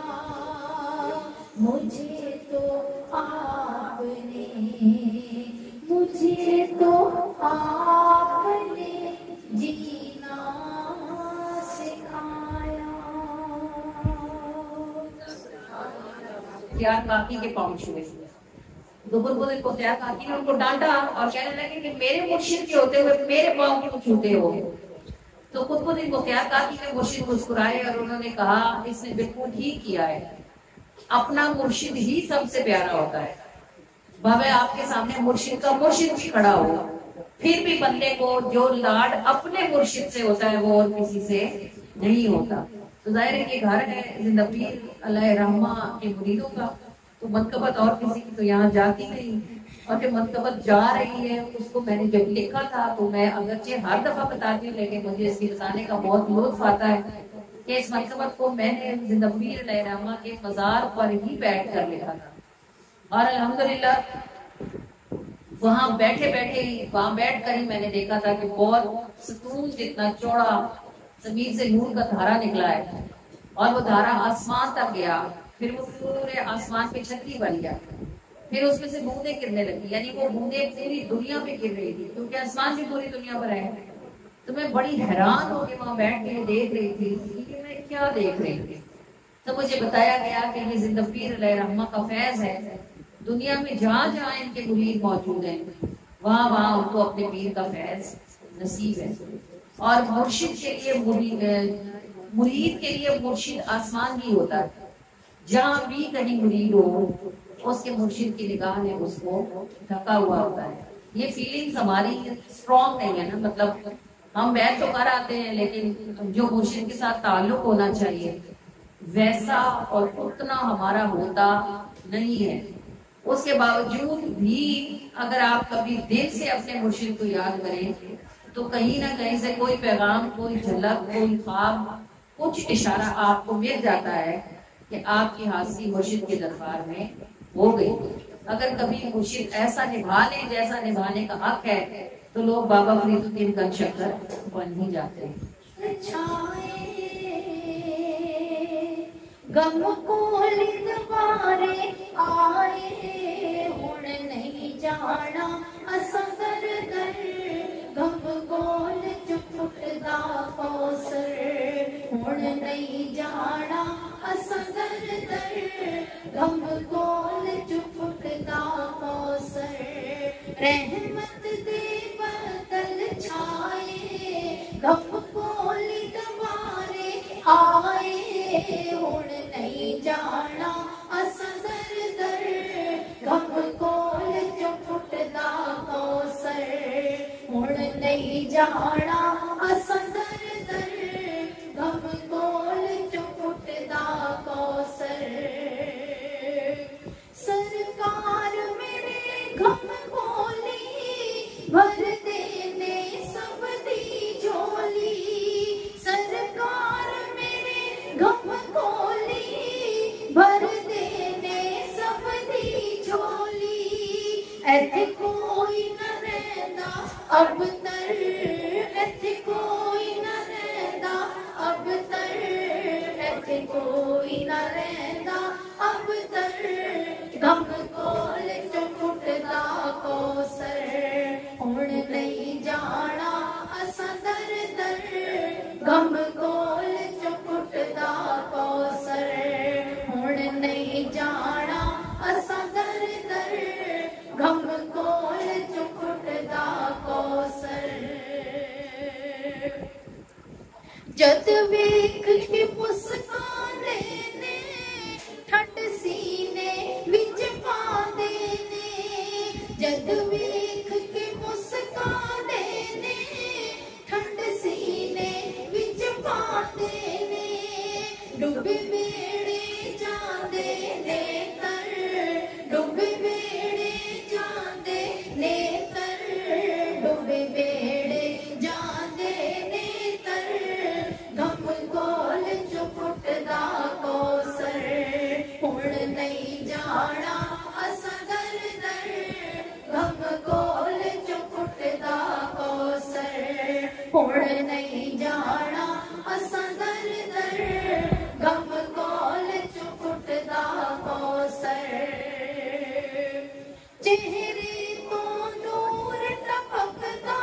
مجھے تو آپ نے، مجھے تو آپ نے جینا سکھایا۔ اختیار کاکی کے پاؤں چھوئے، دوبر کو اختیار کاکی نے ان کو ڈانٹا اور کہنے لگے کہ میرے مرشد کے ہوتے ہوئے میرے پاؤں کیوں چھوتے ہو؟ تو خود اختیار کاکی کے مرشد مسکرائے اور انہوں نے کہا اس نے بالکل ٹھیک کیا ہے، اپنا مرشد ہی سب سے پیارا ہوتا ہے، بھاوے آپ کے سامنے مرشد کا مرشد بھی کھڑا ہوگا پھر بھی بندے کو جو لاڈ اپنے مرشد سے ہوتا ہے وہ اور کسی سے نہیں ہوتا. تو ظاہر ہے کہ گھر ہے زندہ پیر علیہ رحمہ کے مریدوں کا، تو منقبت اور کسی کی تو یہاں جاتی نہیں. اور جو منقبت جا رہی ہے اس کو میں نے جب لکھا تھا تو میں اگرچہ ہر دفعہ بتاتی ہوں لیکن مجھے اس کی بتانے کا بہت لطف آتا ہے کہ اس منقبت کو میں نے زندہ پیر علیہ رحمہ کے مزار پر ہی بیٹھ کر لکھا تھا. اور الحمدللہ وہاں بیٹھے بیٹھے ہی وہاں بیٹھ کر ہی میں نے دیکھا تھا کہ بہت ستون جتنا چوڑا زمین سے نور کا دھارا نکلا ہے اور وہ دھارا آسمان تک گیا، پھر وہ پورے آسمان پہ چھتری بن گیا، پھر اس میں سے بوندیں گرنے لگی، یعنی وہ بوندیں پوری دنیا پہ گر رہی تھی کیونکہ آسمان بھی پوری دنیا پر ہے. تو میں بڑی حیران ہو کے وہاں بیٹھ کے دیکھ رہی تھی کہ میں کیا دیکھ رہی تھی. تو مجھے بتایا گیا کہ یہ زندہ پیر علیہ رحمہ کا فیض ہے. دنیا میں جہاں جہاں ان کے مرید موجود ہیں وہاں وہاں ان کو اپنے پیر کا فیض نصیب ہے. اور مرشد کے لیے مرید کے لیے مرشد آسمان ہی ہوتا ہے. جہاں بھی کہیں مرید ہو اس کے مرشد کی نگاہ نے اس کو ڈھکا ہوا ہوتا ہے. یہ فیلنگز ہماری اسٹرانگ نہیں ہے نا، مطلب ہم بیٹھ تو کر آتے ہیں لیکن جو مرشد کے ساتھ تعلق ہونا چاہیے ویسا اور اتنا ہمارا ہوتا نہیں ہے. اس کے باوجود بھی اگر آپ کبھی دل سے اپنے مرشد کو یاد کریں تو کہیں نہ کہیں سے کوئی پیغام، کوئی جھلک، کوئی خواب، کچھ اشارہ آپ کو مل جاتا ہے کہ آپ کی حاضری مرشد کے دربار میں ہو گئی. اگر کبھی مرشد ایسا نبھا لے جیسا نبھانے کا حق ہے تو لوگ بابا فرید الدین گنج شکر بن ہی جاتے ہیں. غم کول دوارے آئے ہن نہیں جانا اساں در در، غم کول چپٹدا کوثر ہن نہیں جانا اساں در در، غم کول چپٹدا کوثر، رحمت دے بدل چھائے غم کول دوارے آئے ہن نہیں جانا اساں در در، غم کول چپٹدا کوثر ہن نہیں جانا اساں در در، غم کول چپٹدا کوثر. سرکار میرے غم کولی بھر دینے سب دی جھولی، سرکار میرے غم کولی بھر دینے سب دی جھولی، ایتھے کوئی نہ رہندا اب تر، ایتھے کوئی نہ رہندا اب تر، ایتھے کوئی نہ رہندا اب تر، غم کول چپٹدا کوثر ہن نہیں جانا اساں در در، غم کول چپٹدا کوثر ہن نہیں جانا اساں در در، غم کول چپٹدا کوثر. جد ویکھ کے مسکاندے نے ٹھنڈ سینے وچ پاندے نے، جد ویکھ کے مسکاندے نے ٹھنڈ سینے وچ پاندے نے، ڈوبے بیڑے جاندے نے تر، ڈوبے بیڑے جاندے نے تر، ڈوبے بیڑے جاندے نے تر، غم کول چپٹدا کوثر ہن نہیں جانا اساں در در، غم کول چپٹدا کوثر ہن نہیں جانا اساں در در، غم کول چپٹدا کوثر. چہرے تو نور ٹپکدا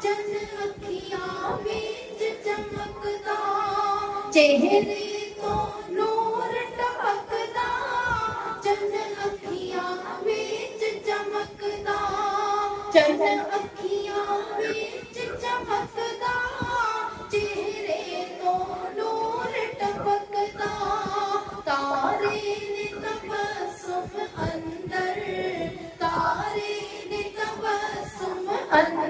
چند اکھیاں وچ چمکدا، چہرے تو نور ٹپکدا چند اکھیاں وچ چمکدا، چند اکھیاں وچ چمکدا، چہرے تو نور ٹپکدا، تارے نے تبسم اندر، تارے نے تبسم اندر،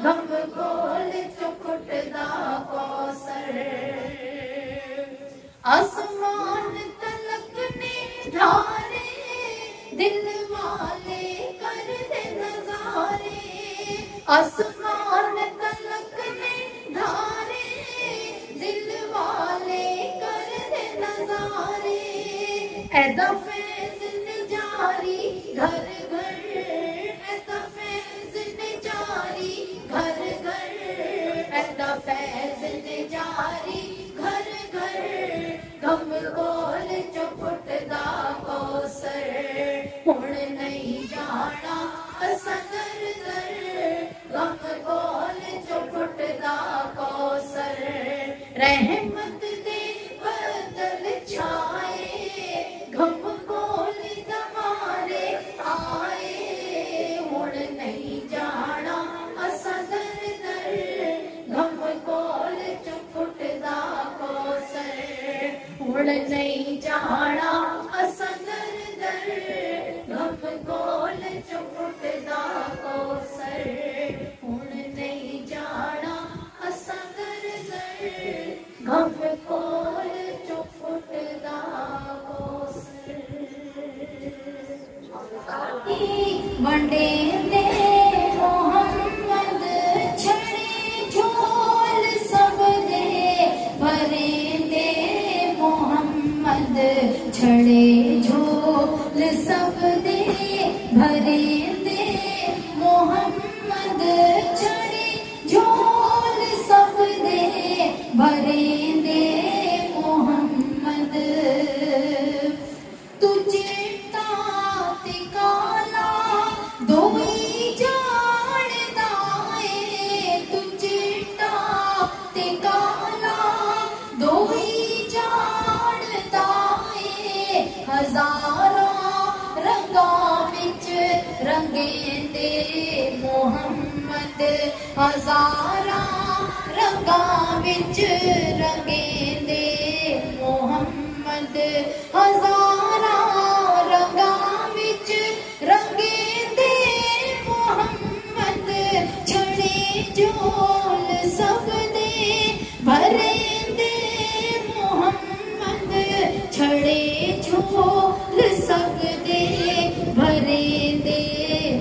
غم گول چکھٹدا کوثر آسمان تلک نے ڈھارے دل والے کر دے نظارے آسمان تلک نے ڈھارے دل والے کر دے نظارے ایدا فیض نجاری گھر گھر ایدا فیض نجاری گھر گھر ایدا فیض نجاری گھر گھر غم گول چپٹدا کوثر ہن نہیں جانا اساں در در غم گول چپٹدا کوثر رحمت دے بدل چھائے غم گول دمارے آئے ہن نہیں جانا اساں در در غم گول چپٹدا کوثر ہن نہیں جانا اساں در در غم گول چپٹدا کوثر ہن نہیں جانا اساں در در غم گول چپٹدا کوثر ونڈے دے محمد چھڑے جھول سب دے بھرے دے محمد چھڑے جھول سب دے بھرے دے محمد چھڑے جھول سب دے بھرے دے محمد تجھے تے کالا دوئی جان دائے تجھے تے کالا دوئی جان دائے ہزاراں رنگاں وچ رنگیں دے محمد ہزاراں رنگاں وچ رنگیں دے محمد ہزاراں رنگاں وچ رنگیں دے محمد چھڑے جھول سب دے بھرے دے محمد چھڑے جھول سب دے بھرے دے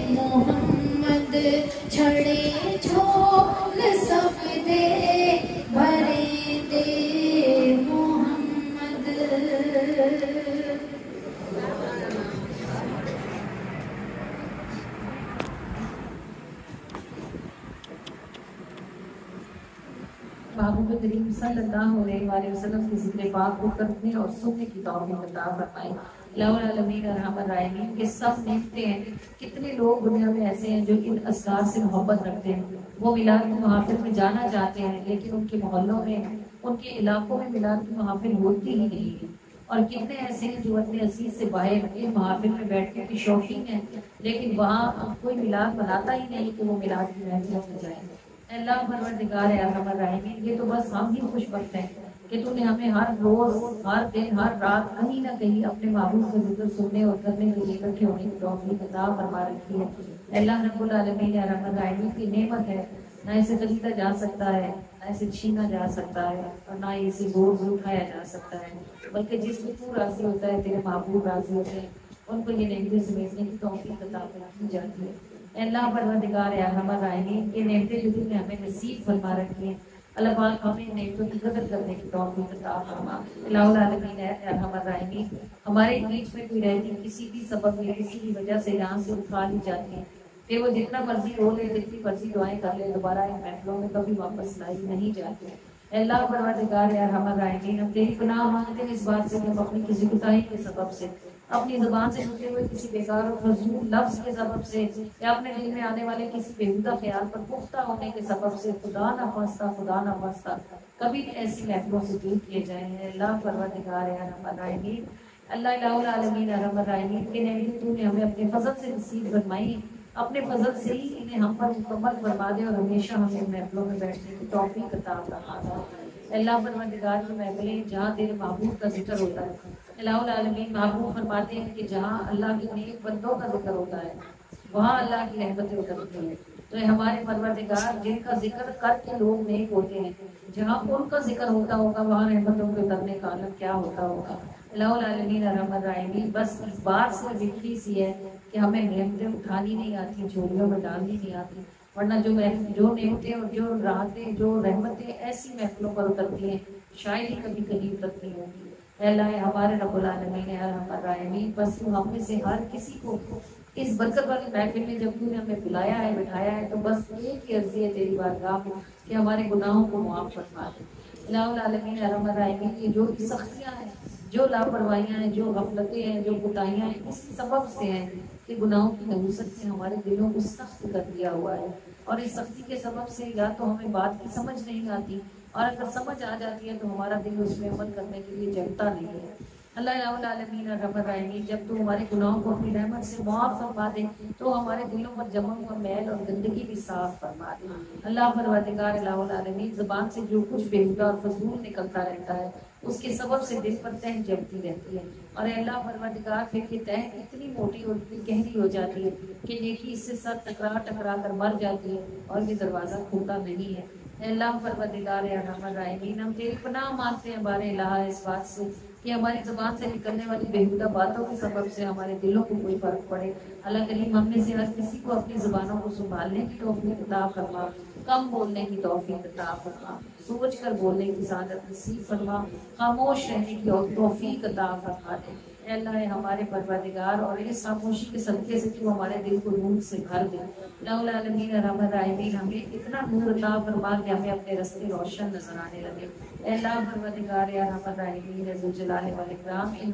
محمد چھڑے جھول سب دے بھرے دے محمد محبوب کریم صلی اللہ علیہ وسلم کی ذکر پاک کو کرنے اور سننے کی توفیق عطا فرمائے۔ اللہ العالمین ارحم الراحمین کے سب نعمتیں ہیں۔ کتنے لوگ دنیا میں ایسے ہیں جو ان اذکار سے محبت رکھتے ہیں، وہ میلاد کی محافل میں جانا چاہتے ہیں، لیکن ان کے محلوں میں ان کے علاقوں میں میلاد کی محافل ہوتی ہی نہیں ہے۔ اور کتنے ایسے ہیں جو اپنے عزیز سے باہر ان محافل میں بیٹھنے کی شوقین ہیں، لیکن وہاں کوئی میلاد مناتا ہی نہیں کہ وہ میلاد کی محفلوں میں جائیں۔ اللہ پروردگار ارحم الراحمین، یہ تو بس ہم ہی خوش بخت ہیں کہ تو نے ہمیں ہر روز ہر دن ہر رات کہیں نہ کہیں اپنے محبوب کا ذکر سننے اور کرنے کے لیے اکٹھے ہونے کی توفیق عطا فرما رکھی ہے۔ اللہ رب العالمین ارحم الراحمین کی نعمت ہے، نہ اسے خریدا جا سکتا ہے، نہ اسے چھینا جا سکتا ہے، اور نہ اسے زور سے اٹھایا جا سکتا ہے، بلکہ جس میں تو راضی ہوتا ہے تیرے محبوب راضی ہوتے ہیں، ان کو یہ نعمتیں سمیٹنے کی توفیق عطا کی جاتی ہے۔ اللہ پروردگار ارحم الراحمین کی نعمتیں جو تم نے ہمیں نصیب فرما رکھی ہیں، اللہ پاک ہمیں نعمتوں کی قدر کرنے کی توفیق عطا فرما۔ الہ العالمین ارحم الراحمین، ہمارے بیچ میں کوئی رہتی کسی بھی سبب یا کسی بھی وجہ سے یہاں سے اٹھا لی جاتی ہے، کہ وہ جتنا مرضی رو لے، جتنی مرضی دعائیں کر لے، دوبارہ ان محفلوں میں کبھی واپس لائی نہیں جاتی۔ اللہ پروردگار ارحم الراحمین، ہم تیری پناہ مانگتے ہیں اس بات سے کہ ہم اپنی کسی کوتاہی کے سبب سے، اپنی زبان سے چھوٹے ہوئے کسی بیکار اور فضول لفظ کے سبب سے، یا اپنے دل میں آنے والے کسی بےہودہ خیال پر پختہ ہونے کے سبب سے خدا نہ خواستہ کبھی بھی ایسی محفلوں سے دور کیے جائیں۔ اللہ پروردگار ارحم الراحمین، اللہ الہ العالمین ارحم الراحمین کے نعمتیں تو نے ہمیں اپنے فضل سے نصیب فرمائی، اپنے فضل سے ہی انہیں ہم پر مکمل فرما دے، اور ہمیشہ ہمیں محفلوں میں بیٹھنے کی توفیق عطا فرما۔ اللہ پروردگار کی محفلیں جہاں تیرے محبوب کا ذکر ہوتا ہے، الہ العالمین محبوب فرماتے ہیں کہ جہاں اللہ کے نیک بندوں کا ذکر ہوتا ہے وہاں اللہ کی رحمتیں اترتی ہیں۔ تو اے ہمارے پروردگار جن کا ذکر کر کے لوگ نیک ہوتے ہیں، جہاں ان کا ذکر ہوتا ہوگا وہاں رحمتوں کے اترنے کا عالم کیا ہوتا ہوگا۔ الہ العالمین ارحم الراحمین، بس اس بات سے وکری سی ہے کہ ہمیں نعمتیں اٹھانی نہیں آتی، جھولیوں میں ڈالنی نہیں آتی، ورنہ جو نعمتیں اور جو راحتیں، جو رحمتیں ایسی محفلوں پر اترتی ہیں شاید ہی کبھی کہیں اترتی ہوں گی۔ اے اللہ ہمارے رب العالمین ارحم الراحمین، بس تو ہم میں سے ہر کسی کو اس برکت والی محفل میں جب تو نے ہمیں بلایا ہے، بٹھایا ہے، تو بس ایک ہی عرضی ہے تیری بارگاہ میں کہ ہمارے گناہوں کو معاف فرما دے۔ الہ العالمین ارحم الراحمین، یہ جو سختیاں ہیں، جو لاپرواہیاں ہیں، جو غفلتیں ہیں، جو کوتاہیاں ہیں، اس سبب سے ہیں کہ گناہوں کی نحوست نے ہمارے دلوں کو سخت کر دیا ہوا ہے، اور اس سختی کے سبب سے یا تو ہمیں بات کی سمجھ نہیں آتی، اور اگر سمجھ آ جاتی ہے تو ہمارا دل اس میں عمل کرنے کے لیے جگتا نہیں ہے۔ اللہ العالمین ارحم الراحمین، جب تو ہمارے گناہوں کو اپنی رحمت سے معاف فرما دے تو ہمارے دلوں پر جمع ہوا میل اور گندگی بھی صاف فرما دے۔ اللہ پروردگار الہ العالمین، زبان سے جو کچھ بےہودہ اور فضول نکلتا رہتا ہے اس کے سبب سے دل پر تہ جمتی رہتی ہے، اور اللہ پروردگار پھر یہ تہ اتنی موٹی اور اتنی گہری ہو جاتی ہے کہ نیکی اس سے سر ٹکرا ٹکرا کر مر جاتی ہے اور یہ دروازہ کھلتا نہیں ہے۔ اے اللہ پروردگار ارحم الراحمین، ہم تیری پناہ مانگتے ہیں بار الہ اس بات سے کہ ہماری زبان سے نکلنے والی بےہودہ باتوں کے سبب سے ہمارے دلوں کو کوئی فرق پڑے۔ اللہ کریم، ہم میں سے ہر کسی کو اپنی زبانوں کو سنبھالنے کی توفیق عطا فرما، کم بولنے کی توفیق عطا فرما، سوچ کر بولنے کی سعادت نصیب فرما، خاموش رہنے کی توفیق عطا فرما دے۔ اے اللہ ہمارے پروردگار، اور اس خاموشی کے صدقے سے تو ہمارے دل کو نور سے بھر دے۔ الہ العالمین ارحم الراحمین، ہمیں اتنا نور عطا فرما کہ ہمیں اپنے رستے روشن نظر آنے لگے۔ اے اللہ پروردگار ارحم الراحمین ذوالجلال والاکرام، ان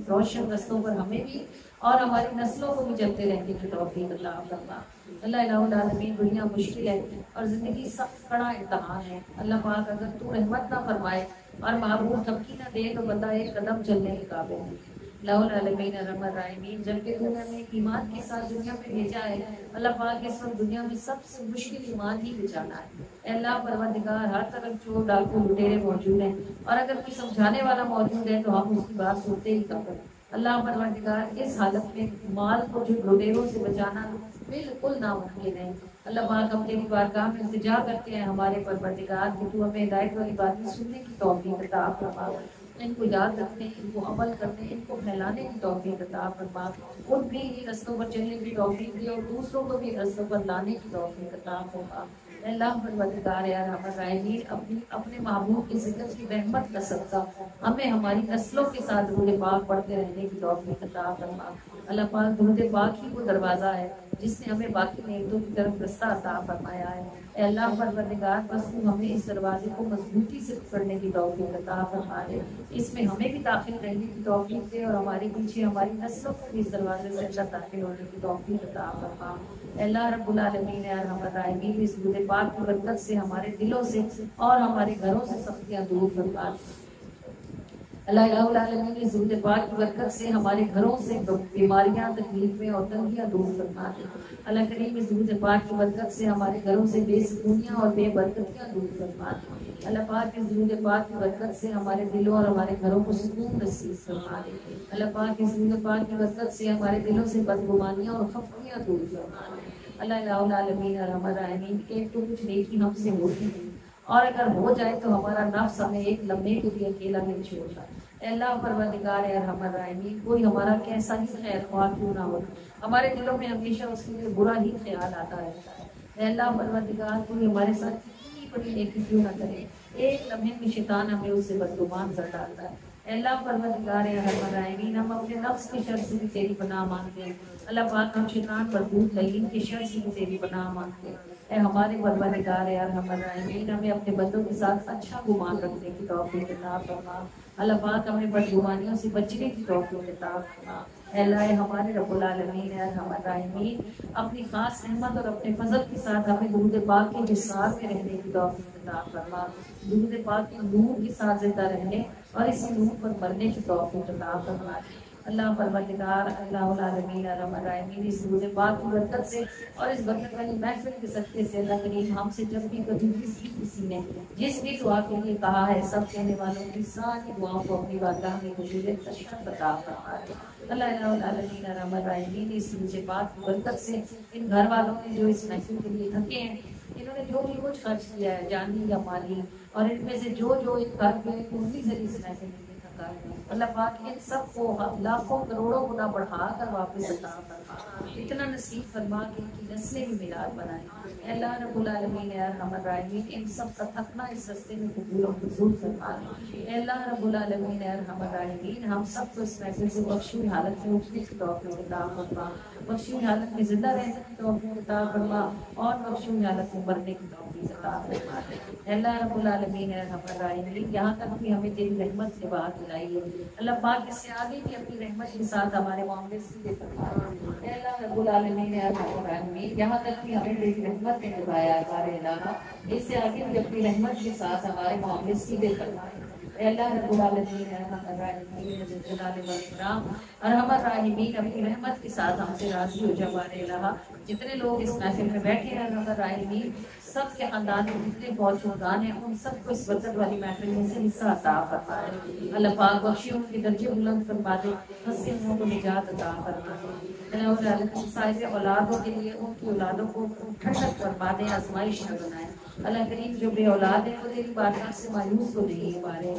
روشن رستوں پر ہمیں بھی اور ہماری نسلوں کو بھی چلتے رہنے کی توفیق عطا فرما۔ اللہ الہ العالمین، دنیا مشکل ہے اور زندگی سخت کڑا امتحان ہے۔ اللہ پاک اگر تو رحمت نہ فرمائے اور معبود دھمکی نہ دے تو بندہ ایک قدم چلنے کے قابل نہیں۔ الہ العالمین ارحم الراحمین، جبکہ تو نے ہمیں ایمان کے ساتھ دنیا میں بھیجا ہے، اللہ پاک اس وقت دنیا میں سب سے مشکل ایمان ہی بچانا ہے۔ اے اللہ پروردگار، ہر طرف چور ڈاکو لٹیرے موجود ہیں، اور اگر کوئی سمجھانے والا موجود ہے تو ہم اس کی بات سنتے ہی کم کریں۔ اللہ پروردگار، اس حالت میں مال کو جو لٹیروں سے بچانا بالکل ناممکن ہے۔ اللہ پاک، ہم تیری بارگاہ میں التجا کرتے ہیں ہمارے پروردگار کہ تو ہمیں ہدایت والی باتیں سننے کی توفیق عطا فرما، ان کو یاد رکھنے، ان کو عمل کرنے، ان کو پھیلانے کی توفیق عطا فرما، خود بھی ان رستوں پر چلنے کی توفیق دے اور دوسروں کو بھی ان رستوں پر لانے کی توفیق عطا فرما۔ اے اللہ پروردگار ارحم الراحمین، اپنے محبوب کے ذکر کی رحمت کا صدقہ ہمیں ہماری نسلوں کے ساتھ درود پاک پڑھتے رہنے کی توفیق عطا فرما۔ اللہ پاک، درود پاک ہی وہ دروازہ ہے جس نے ہمیں باقی نعمتوں کی طرف رستہ عطا فرمایا ہے۔ اے اللہ پروردگار، بس تو ہمیں اس دروازے کو مضبوطی سے پکڑنے کی توفیق عطا فرما دے، اس میں ہمیں بھی داخل رہنے کی توفیق دے اور ہمارے پیچھے ہماری نسلوں کو بھی اس دروازے سے اندر داخل ہونے کی توفیق عطا فرما۔ اے اللہ رب العالمین ارحم الراحمین، اس درود پاک کی برکت سے ہمارے دلوں سے اور ہمارے گھروں سے سختیاں دور فرما دے۔ اللہ العالمین، اس درود پاک کی برکت سے ہمارے گھروں سے بیماریاں، تکلیفیں اور تنگیاں دور فرما دے۔ اللہ کریم، اس درود پاک کی برکت سے ہمارے گھروں سے بے سکونیاں اور بے برکتیاں دور فرما دے۔ اللہ پاک، اس درود پاک کی برکت سے ہمارے دلوں اور ہمارے گھروں کو سکون نصیب فرما دے۔ اللہ پاک، اس درود پاک کی برکت سے ہمارے دلوں سے بدگمانیاں اور خفگیاں دور فرما دے۔ اللہ العالمین ارحم الراحمین، ایک تو کچھ نیکی ہم سے ہوتی نہیں، اور اگر ہو جائے تو ہمارا نفس ہمیں ایک لمحے کے لیے اکیلا نہیں چھوڑتا۔ اے اللہ پروردگار ارحم الراحمین، کوئی ہمارا کیسا ہی خیر خواہ کیوں نہ ہو، ہمارے دلوں میں ہمیشہ اس کے لیے برا ہی خیال آتا رہتا ہے۔ اے اللہ پروردگار، کوئی ہمارے ساتھ کتنی بڑی نیکی کیوں نہ کرے، ایک لمحے میں شیطان ہمیں اس سے بدگمان کر ڈالتا ہے۔ اے اللہ پروردگار ارحم الراحمین، ہم اپنے نفس کی شر سے بھی تیری پناہ مانگتے ہیں۔ اللہ پاک، ہم شیطان مردود لعین کی شر سے بھی تیری پناہ مانگتے ہیں۔ اے ہمارے پروردگار ارحم الراحمین، ہمیں اپنے بندوں کے ساتھ اچھا گمان رکھنے کی توفیق عطا فرما۔ اللہ پاک، ہمیں بدگمانیوں سے بچنے کی توفیق عطا فرما۔ اے اللہ ہمارے رب العالمین ارحم الراحمین، اپنی خاص رحمت اور اپنے فضل کے ساتھ ہمیں درود پاک کے حصار میں رہنے کی توفیق عطا فرما، درود پاک کے نور کے ساتھ زندہ رہنے اور اسی نور پر مرنے کی توفیق عطا فرما۔ اللہ پروردگار اللہ العالمین ارحم الراحمین اس درود پاک کی برکت سے اور اس برکت والی محفل کے صدقے سے اللہ کریم ہم سے جب بھی کبھی کسی نے جس بھی دعا کے لیے کہا ہے سب کہنے والوں کی ساری دعاؤں کو اپنی بارگاہ میں قبول تشریف عطا فرمائے۔ اللہ العالمین ارحم الراحمین اس درود پاک کی برکت سے ان گھر والوں نے جو اس محفل کے لیے تھکے ہیں، انہوں نے جو بھی کچھ خرچ کیا ہے جانی یا مالی، اور ان میں سے جو ایک کر گئے انہی ذریعے سے محفل کے لیے تھکا ہے، اللہ پاک ان سب کو لاکھوں کروڑوں گنا بڑھا کر واپس عطا فرما، اتنا نصیب فرما کہ ان کی نسلیں بھی میلاد بنائیں۔ اے اللہ رب العالمین اے ارحم الراحمین ان سب کا تھکنا اس راستے میں قبول و منظور فرما۔ اے اللہ رب العالمین اے ارحم الراحمین ہم سب کو اس محفل سے بخشی ہوئی حالت میں اٹھنے کی توفیق عطا فرما، بخشی ہوئی حالت میں زندہ رہنے کی توفیق عطا فرما، اور بخشی ہوئی حالت میں مرنے کی توفیق عطا فرما۔ اے اللہ رب العالمین اے ارحم الراحمین یہاں تک بھی ہمیں تیری رحمت سے بات دلائی ہے، اللہ پاک اس سے آگے بھی اپنی رحمت کے ساتھ ہمارے معاملے سیدھے فرما۔ اے اللہ رب العالمین اے ارحم الراحمین یہاں تک بھی ہمیں تیری رحمت نے نبھایا ہے ہمارے علاقہ، اس سے آگے بھی اپنی رحمت کے ساتھ ہمارے معاملے سیدھے فرما۔ اے اللہ رب العالمین اے ارحم الراحمین ذو الجلال والاکرام ارحم الراحمین اپنی رحمت کے ساتھ ہم سے راضی ہو جا ہمارے الہ، جتنے لوگ اس محفل میں بیٹھے ہیں ارحم الراحمین سب کے خاندان میں جتنے فوج شہدان ہیں ان سب کو اس برکت والی محفل میں سے حصہ عطا فرمائے، اللہ پاک بخشی ان کے درجے بلند فرما دے، پھنسے ہوئوں کو نجات عطا فرما دے، اللہ العالمین سائر اولادوں کے لیے ان کی اولادوں کو ٹھنڈک فرما دے، آزمائش نہ بنائے، اللہ کریم جو بے اولاد ہے وہ تیری بارگاہ سے مایوس ہو نہیں ہے ہمارے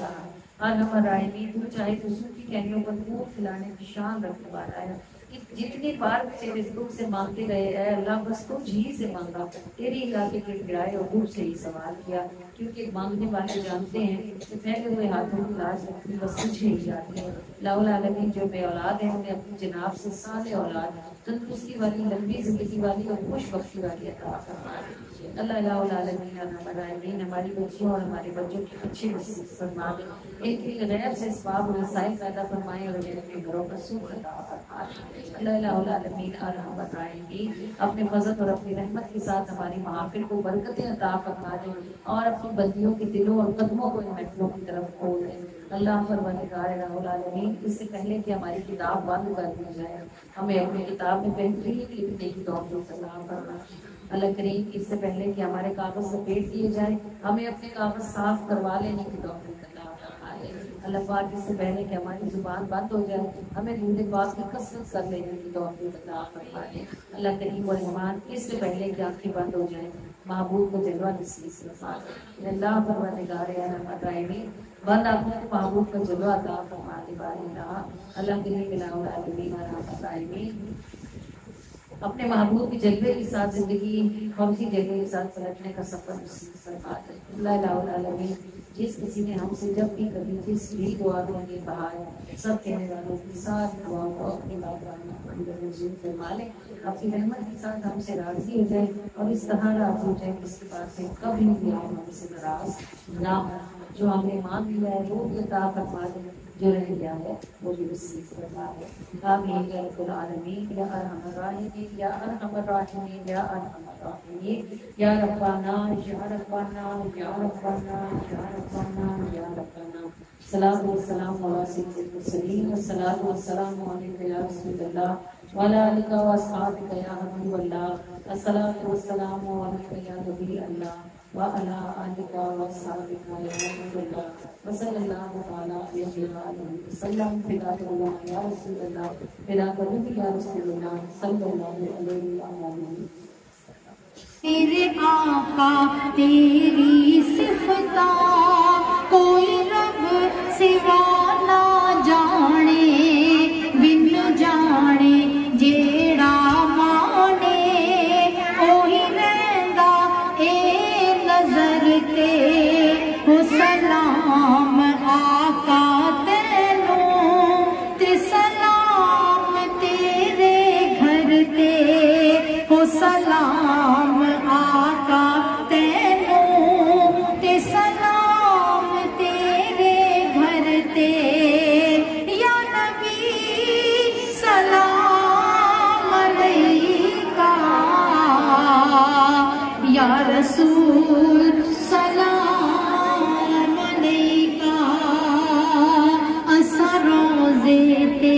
ارحم الراحمین تو چاہے تو سوکھی کہنیوں پر پھول کھلانے کی شان رکھنے والا ہے، جتنی بار تیرے رزق سے مانگتے رہے اے اللہ بس تو جی سے مانگا، تیری علاقے کے گرائے اور دور سے ہی سوال کیا، کیونکہ مانگنے والے جانتے ہیں کہ پھیلے ہوئے ہاتھوں کی لاج رکھنی بس تجھے ہی جاتی ہے۔ اللہ العالمین جو بے اولاد ہیں انہیں اپنی جناب سے صالح اولاد تندرستی والی لمبی زندگی والی اور خوش بختی والی عطا فرما دے۔ اللہ العالمین ارحم الراحمین ہماری بچیوں اور ہمارے بچوں کی اچھی نصیب فرما دے، ان کے لیے غیب سے اسباب و وسائل پیدا فرمائے اور انہیں اپنے گھروں پر سکھ عطا فرما دے۔ اللہ العالمین ارحم الراحمین اپنے فضل اور اپنی رحمت کے ساتھ ہماری محافل کو برکتیں عطا فرما دے اور اپنی بندیوں کے دلوں اور قدموں کو ان محفلوں کی طرف کھول دے۔ اللہ پروردگار العالمین اس سے پہلے کہ ہماری کتاب بند کر دی جائے ہمیں اپنی کتاب میں بہترین لکھنے کی توفیق عطا فرما۔ اللہ کریم اس سے پہلے کہ ہمارے کاغذ لپیٹ دیے جائیں ہمیں اپنے کاغذ صاف کروا لینے کی توفیق عطا فرما۔ اللہ پاک اس سے پہلے کہ ہماری زبان بند ہو جائے ہمیں درود پاک کی کثرت کر لینے کی توفیق عطا فرما دے۔ اللہ کریم و رحمان اس سے پہلے کہ آنکھیں بند ہو جائیں محبوب کو جلوہ نصیب فرما دے۔ اللہ پروردگار ارحم الراحمین بند آنکھوں کو محبوب کا جلوہ عطا فرما دے بارے اللہ کریم العالمین ارحم الراحمین اپنے محبوب کی جلوے کے ساتھ زندگی اور اسی جلوے کے ساتھ پلٹنے کا سفر نصیب فرما دے۔ اللہ العالمین جس کسی نے ہم سے جب بھی کبھی جس بھی دعا میں یہ کہا ہے سب کہنے والوں کی ساری دعاؤں کو اپنی بارگاہ میں منظور فرما لے، اپنی رحمت کے ساتھ ہم سے راضی ہو جائے اور اس طرح راضی ہو جائے کہ اس کے پاس سے کبھی بھی ہم سے ناراض نہ ہو، جو ہم نے مانگ لیا ہے وہ بھی عطا فرما دے، جو رہ گیا ہے وہ بھی نصیب فرما دے۔ آمین یا رب العالمین یا ارحم الراحمین یا ارحم الراحمین یا ارحم الراحمین یا ربنا یا ربنا یا ربنا یا ربنا یا ربنا۔ صلاۃ والسلام علی سید المرسلین والصلاۃ والسلام علیک یا رسول اللہ وعلی آلک و اصحابک یا حبیب اللہ، الصلاۃ والسلام علیک یا نبی اللہ وعلی آلک و اصحابک یا حبیب اللہ، وصلی اللہ تعالی علیہ وآلہ وسلم۔ فداک اللہ یا رسول اللہ، فداک روحی یا رسول اللہ، صلی اللہ علیہ وآلہ۔ تیرے آقا تیری صفتاں کوئی رب سوا نہ جانے، بن جانے جیڑا مانے اوہی رہندا اے نظر تے، ہو سلام آقا تینوں تے سلام تیرے گھر تے، ہو سلام آقا تینوں تے سلام تیرے گھر تے، یا نبی سلام علیکہ، یا رسول سلام علیکہ، اساں روزے تے